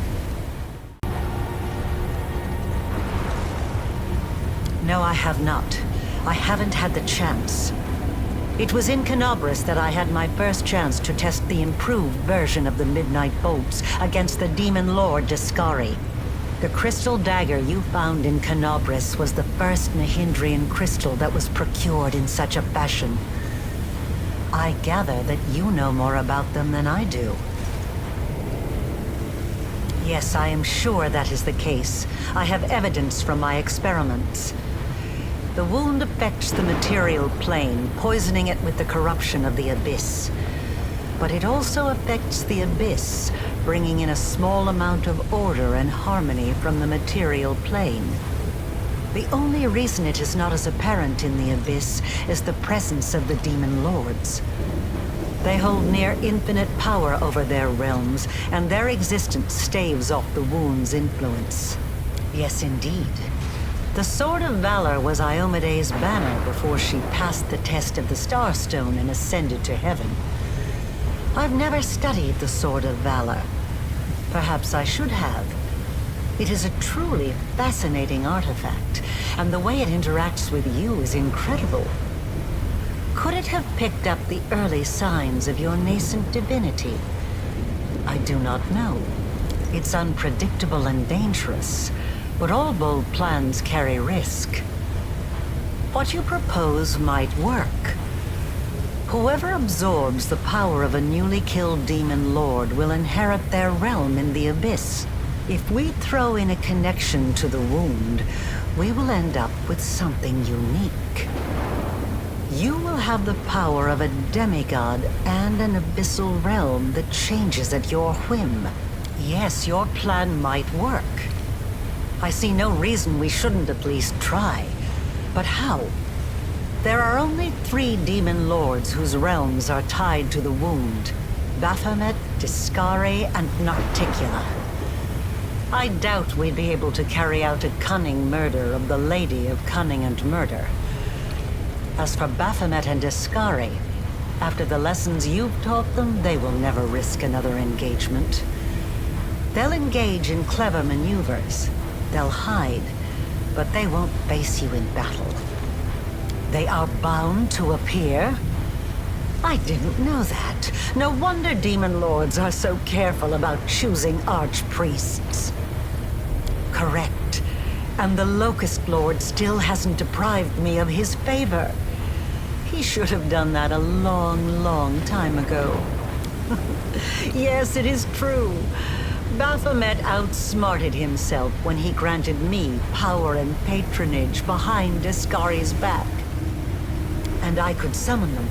Speaker 1: No, I have not. I haven't had the chance. It was in Canobris that I had my first chance to test the improved version of the Midnight Bolts against the Demon Lord Discari. The crystal dagger you found in Canobris was the first Nahindrian crystal that was procured in such a fashion. I gather that you know more about them than I do. Yes, I am sure that is the case. I have evidence from my experiments. The wound affects the material plane, poisoning it with the corruption of the Abyss. But it also affects the Abyss, bringing in a small amount of order and harmony from the material plane. The only reason it is not as apparent in the Abyss is the presence of the Demon Lords. They hold near infinite power over their realms, and their existence staves off the wound's influence. Yes, indeed. The Sword of Valor was Iomede's banner before she passed the test of the Starstone and ascended to heaven. I've never studied the Sword of Valor. Perhaps I should have. It is a truly fascinating artifact, and the way it interacts with you is incredible. Could it have picked up the early signs of your nascent divinity? I do not know. It's unpredictable and dangerous, but all bold plans carry risk. What you propose might work. Whoever absorbs the power of a newly killed demon lord will inherit their realm in the abyss. If we throw in a connection to the wound, we will end up with something unique. You will have the power of a demigod and an abyssal realm that changes at your whim. Yes, your plan might work. I see no reason we shouldn't at least try. But how? There are only 3 demon lords whose realms are tied to the wound. Baphomet, Discari, and Narticula. I doubt we'd be able to carry out a cunning murder of the Lady of Cunning and Murder. As for Baphomet and Discari, after the lessons you've taught them, they will never risk another engagement. They'll engage in clever maneuvers. They'll hide, but they won't face you in battle. They are bound to appear? I didn't know that. No wonder demon lords are so careful about choosing archpriests. Correct. And the Locust Lord still hasn't deprived me of his favor. He should have done that a long, long time ago. Yes, it is true. Baphomet outsmarted himself when he granted me power and patronage behind Discari's back. And I could summon them.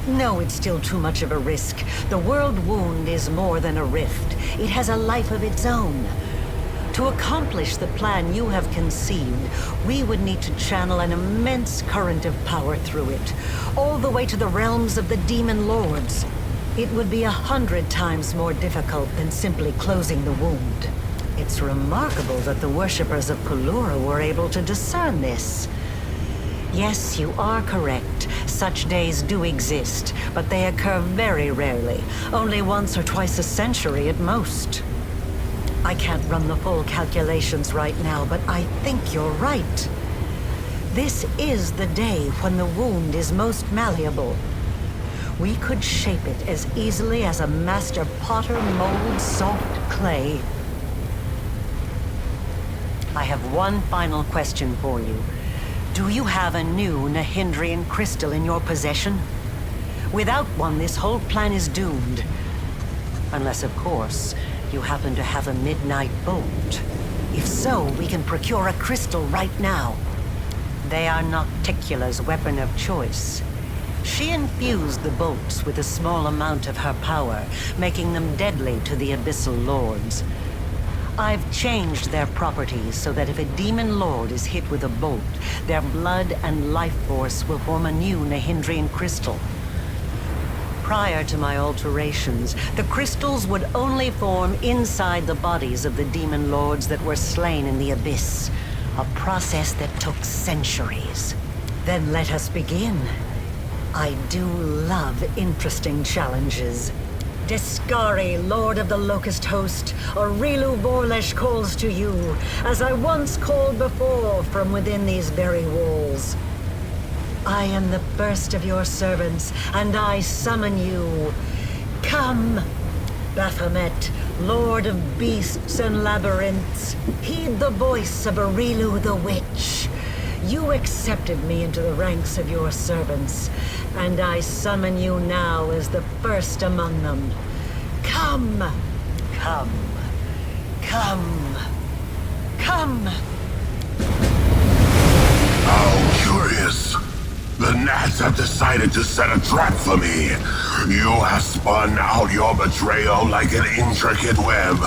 Speaker 1: No, it's still too much of a risk. The world wound is more than a rift. It has a life of its own. To accomplish the plan you have conceived, we would need to channel an immense current of power through it, all the way to the realms of the demon lords. It would be 100 times more difficult than simply closing the wound. It's remarkable that the worshippers of Pelura were able to discern this. Yes, you are correct. Such days do exist, but they occur very rarely, only once or twice a century at most. I can't run the full calculations right now, but I think you're right. This is the day when the wound is most malleable. We could shape it as easily as a master potter molds soft clay. I have one final question for you. Do you have a new Nahindrian crystal in your possession? Without one, this whole plan is doomed. Unless, of course, you happen to have a midnight bolt. If so, we can procure a crystal right now. They are Nocticula's weapon of choice. She infused the bolts with a small amount of her power, making them deadly to the Abyssal Lords. I've changed their properties so that if a demon lord is hit with a bolt, their blood and life force will form a new Nahindrian crystal. Prior to my alterations, the crystals would only form inside the bodies of the demon lords that were slain in the Abyss. A process that took centuries. Then let us begin. I do love interesting challenges. Discari, Lord of the Locust Host, Aurilu Vorlesh calls to you, as I once called before from within these very walls. I am the first of your servants, and I summon you. Come, Baphomet, Lord of Beasts and Labyrinths, heed the voice of Aurilu the Witch. You accepted me into the ranks of your servants, and I summon you now as the first among them. Come! Come! Come! Come!
Speaker 11: How curious! The gnats have decided to set a trap for me. You have spun out your betrayal like an intricate web,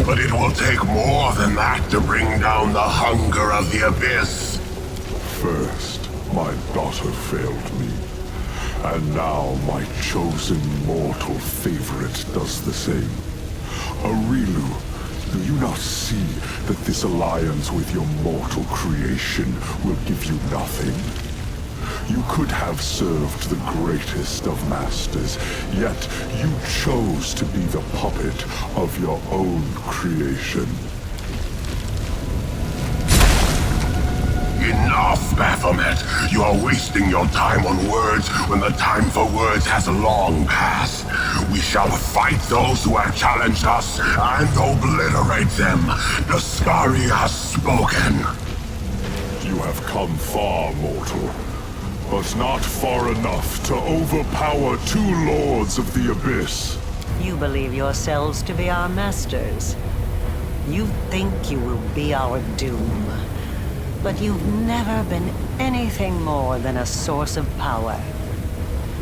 Speaker 11: but it will take more than that to bring down the hunger of the Abyss.
Speaker 20: First, my daughter failed me, and now my chosen mortal favorite does the same. Aurilu, do you not see that this alliance with your mortal creation will give you nothing? You could have served the greatest of masters, yet you chose to be the puppet of your own creation.
Speaker 11: Enough, Baphomet! You are wasting your time on words when the time for words has long passed. We shall fight those who have challenged us and obliterate them. Daskari has spoken.
Speaker 20: You have come far, mortal, but not far enough to overpower two lords of the Abyss.
Speaker 1: You believe yourselves to be our masters. You think you will be our doom. But you've never been anything more than a source of power.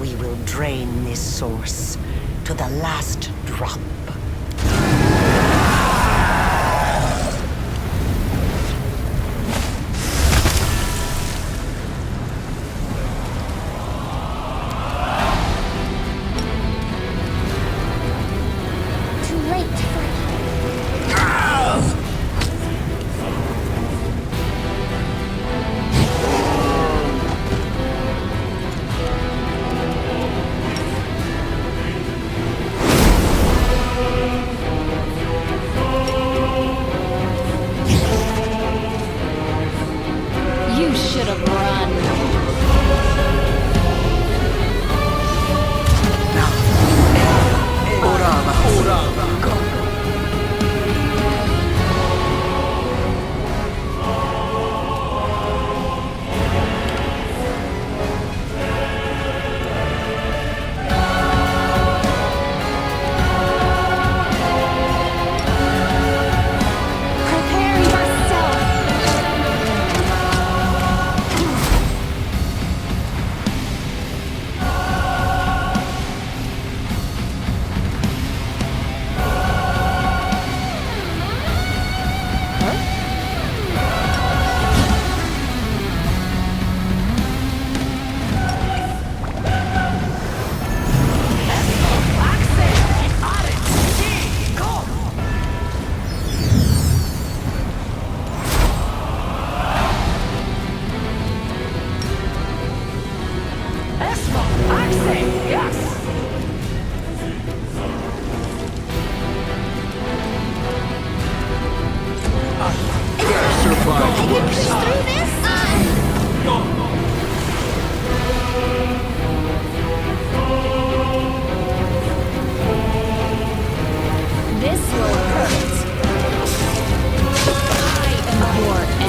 Speaker 1: We will drain this source to the last drop.
Speaker 5: Too late for
Speaker 3: You should have run.
Speaker 5: prepare yourself.
Speaker 3: This will hurt. I am your end.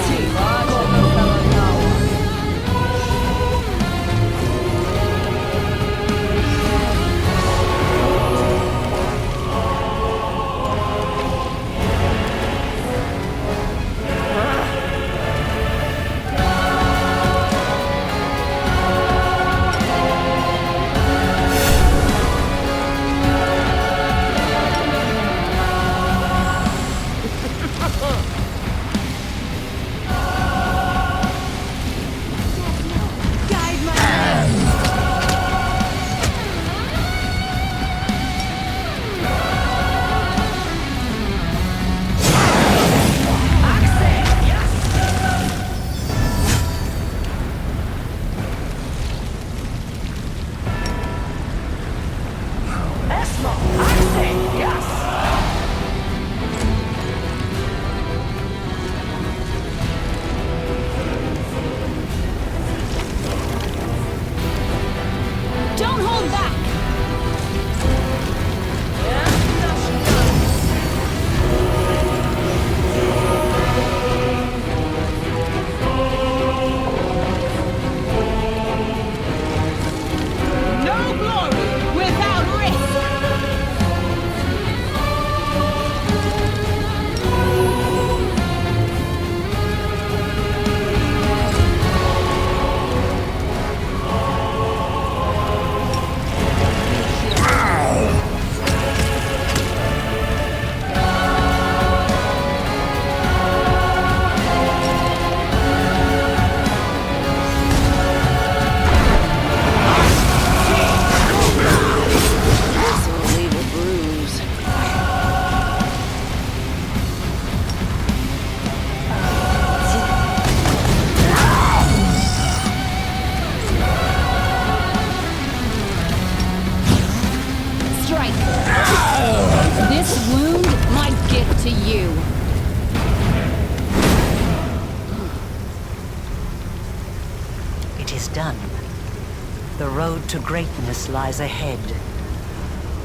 Speaker 1: to greatness lies ahead.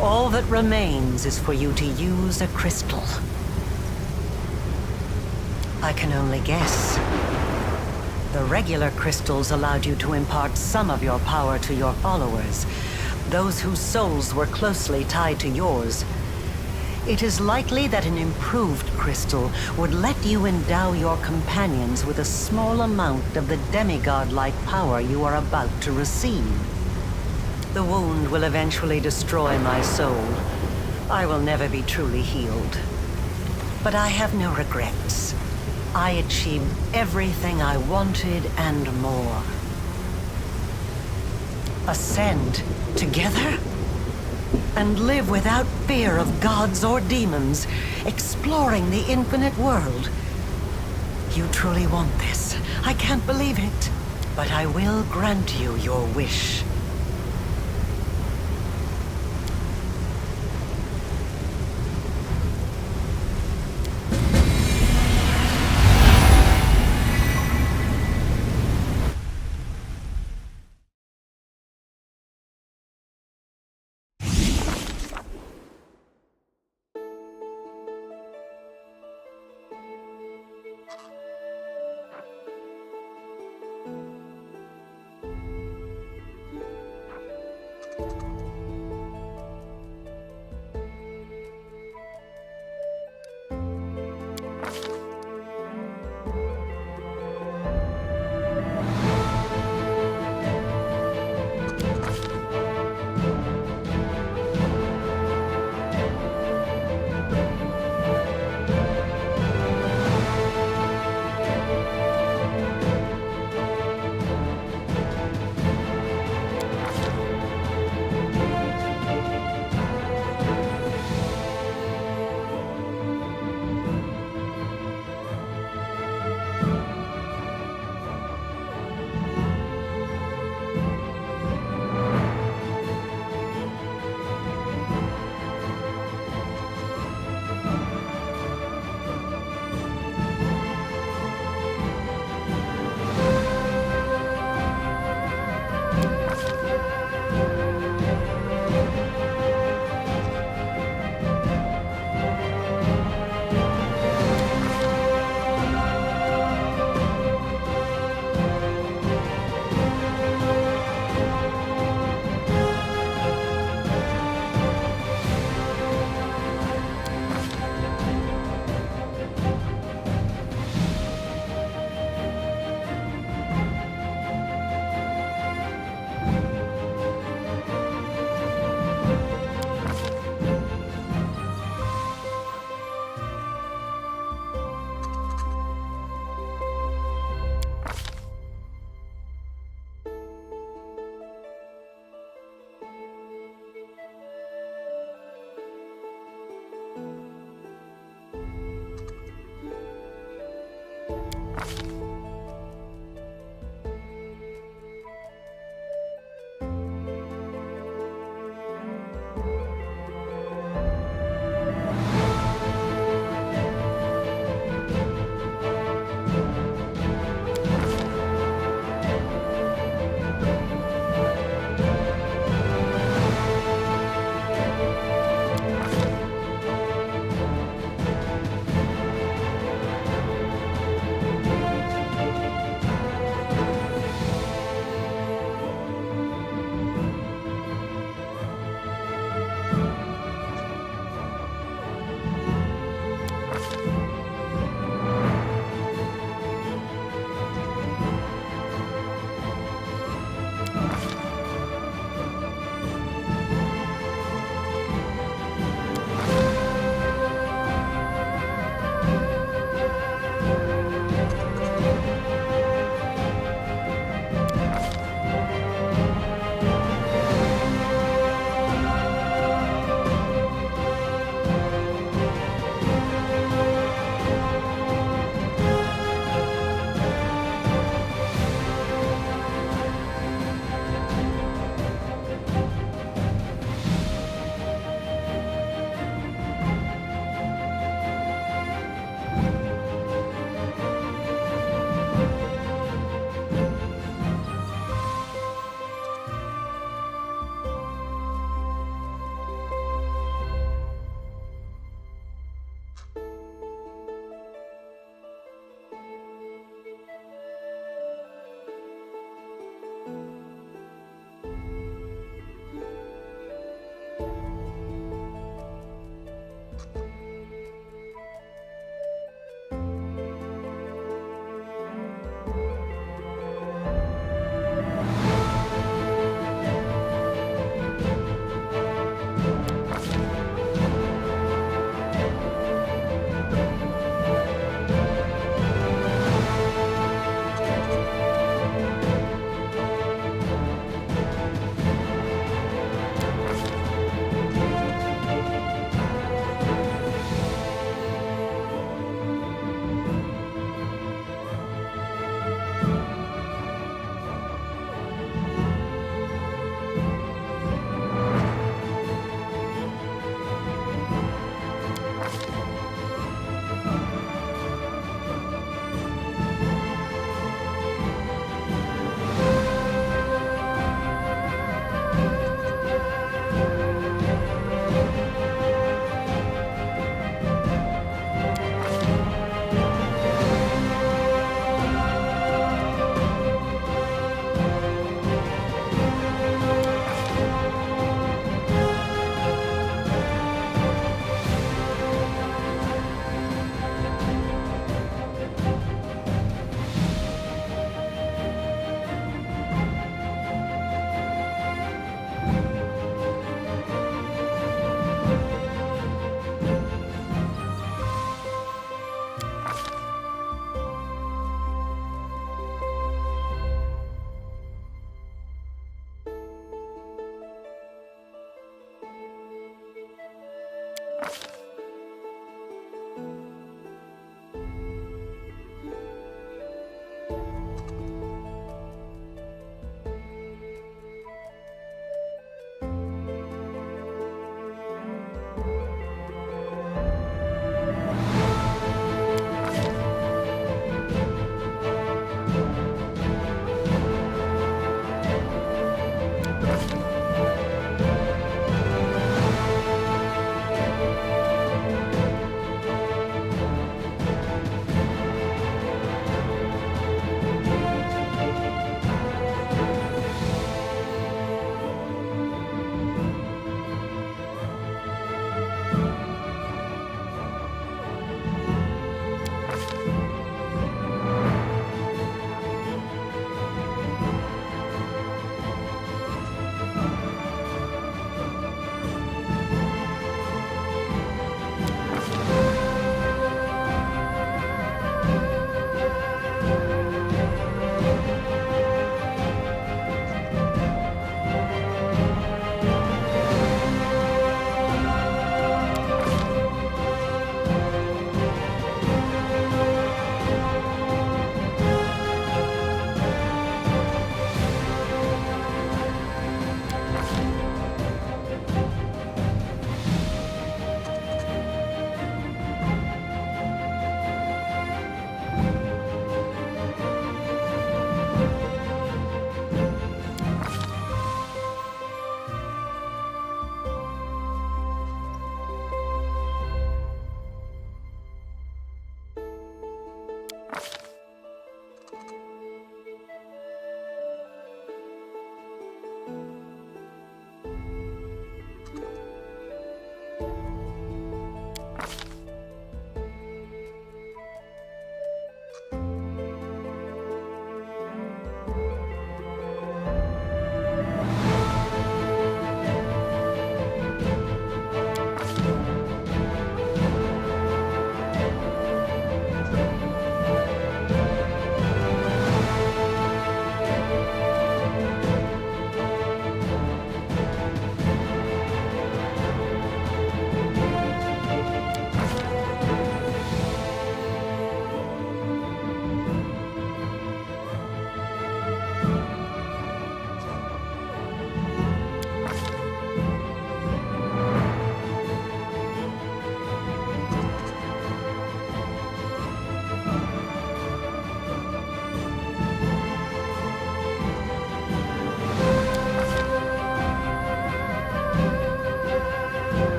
Speaker 1: All that remains is for you to use a crystal. I can only guess. The regular crystals allowed you to impart some of your power to your followers, those whose souls were closely tied to yours. It is likely that an improved crystal would let you endow your companions with a small amount of the demigod-like power you are about to receive. The wound will eventually destroy my soul. I will never be truly healed. But I have no regrets. I achieved everything I wanted and more. Ascend together? And live without fear of gods or demons, exploring the infinite world. You truly want this. I can't believe it. But I will grant you your wish.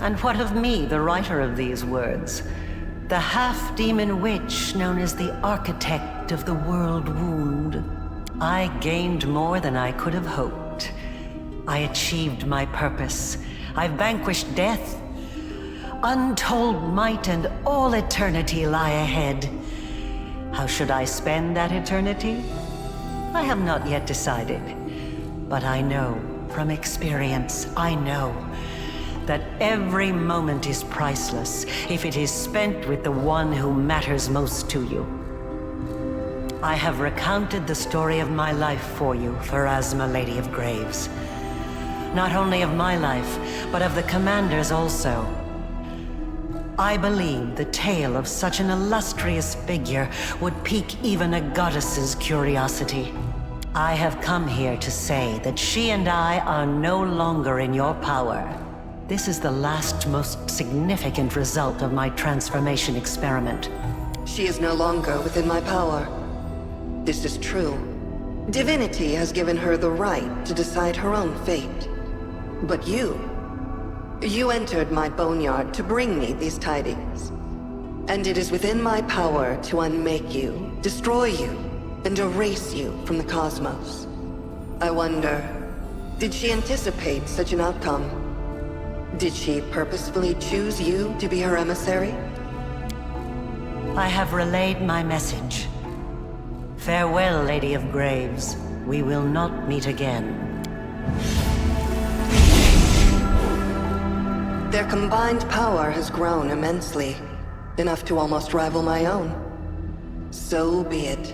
Speaker 1: And what of me, the writer of these words? The half-demon witch known as the architect of the world wound. I gained more than I could have hoped. I achieved my purpose. I vanquished death. Untold might and all eternity lie ahead. How should I spend that eternity? I have not yet decided. But I know, from experience, I know that every moment is priceless if it is spent with the one who matters most to you. I have recounted the story of my life for you, Pharasma, Lady of Graves. Not only of my life, but of the Commander's also. I believe the tale of such an illustrious figure would pique even a goddess's curiosity. I have come here to say that she and I are no longer in your power. This is the last, most significant result of my transformation experiment.
Speaker 21: She is no longer within my power. This is true. Divinity has given her the right to decide her own fate. But you entered my boneyard to bring me these tidings. And it is within my power to unmake you, destroy you, and erase you from the cosmos. I wonder, did she anticipate such an outcome? Did she purposefully choose you to be her emissary?
Speaker 1: I have relayed my message. Farewell, Lady of Graves. We will not meet again.
Speaker 21: Their combined power has grown immensely, enough to almost rival my own. So be it.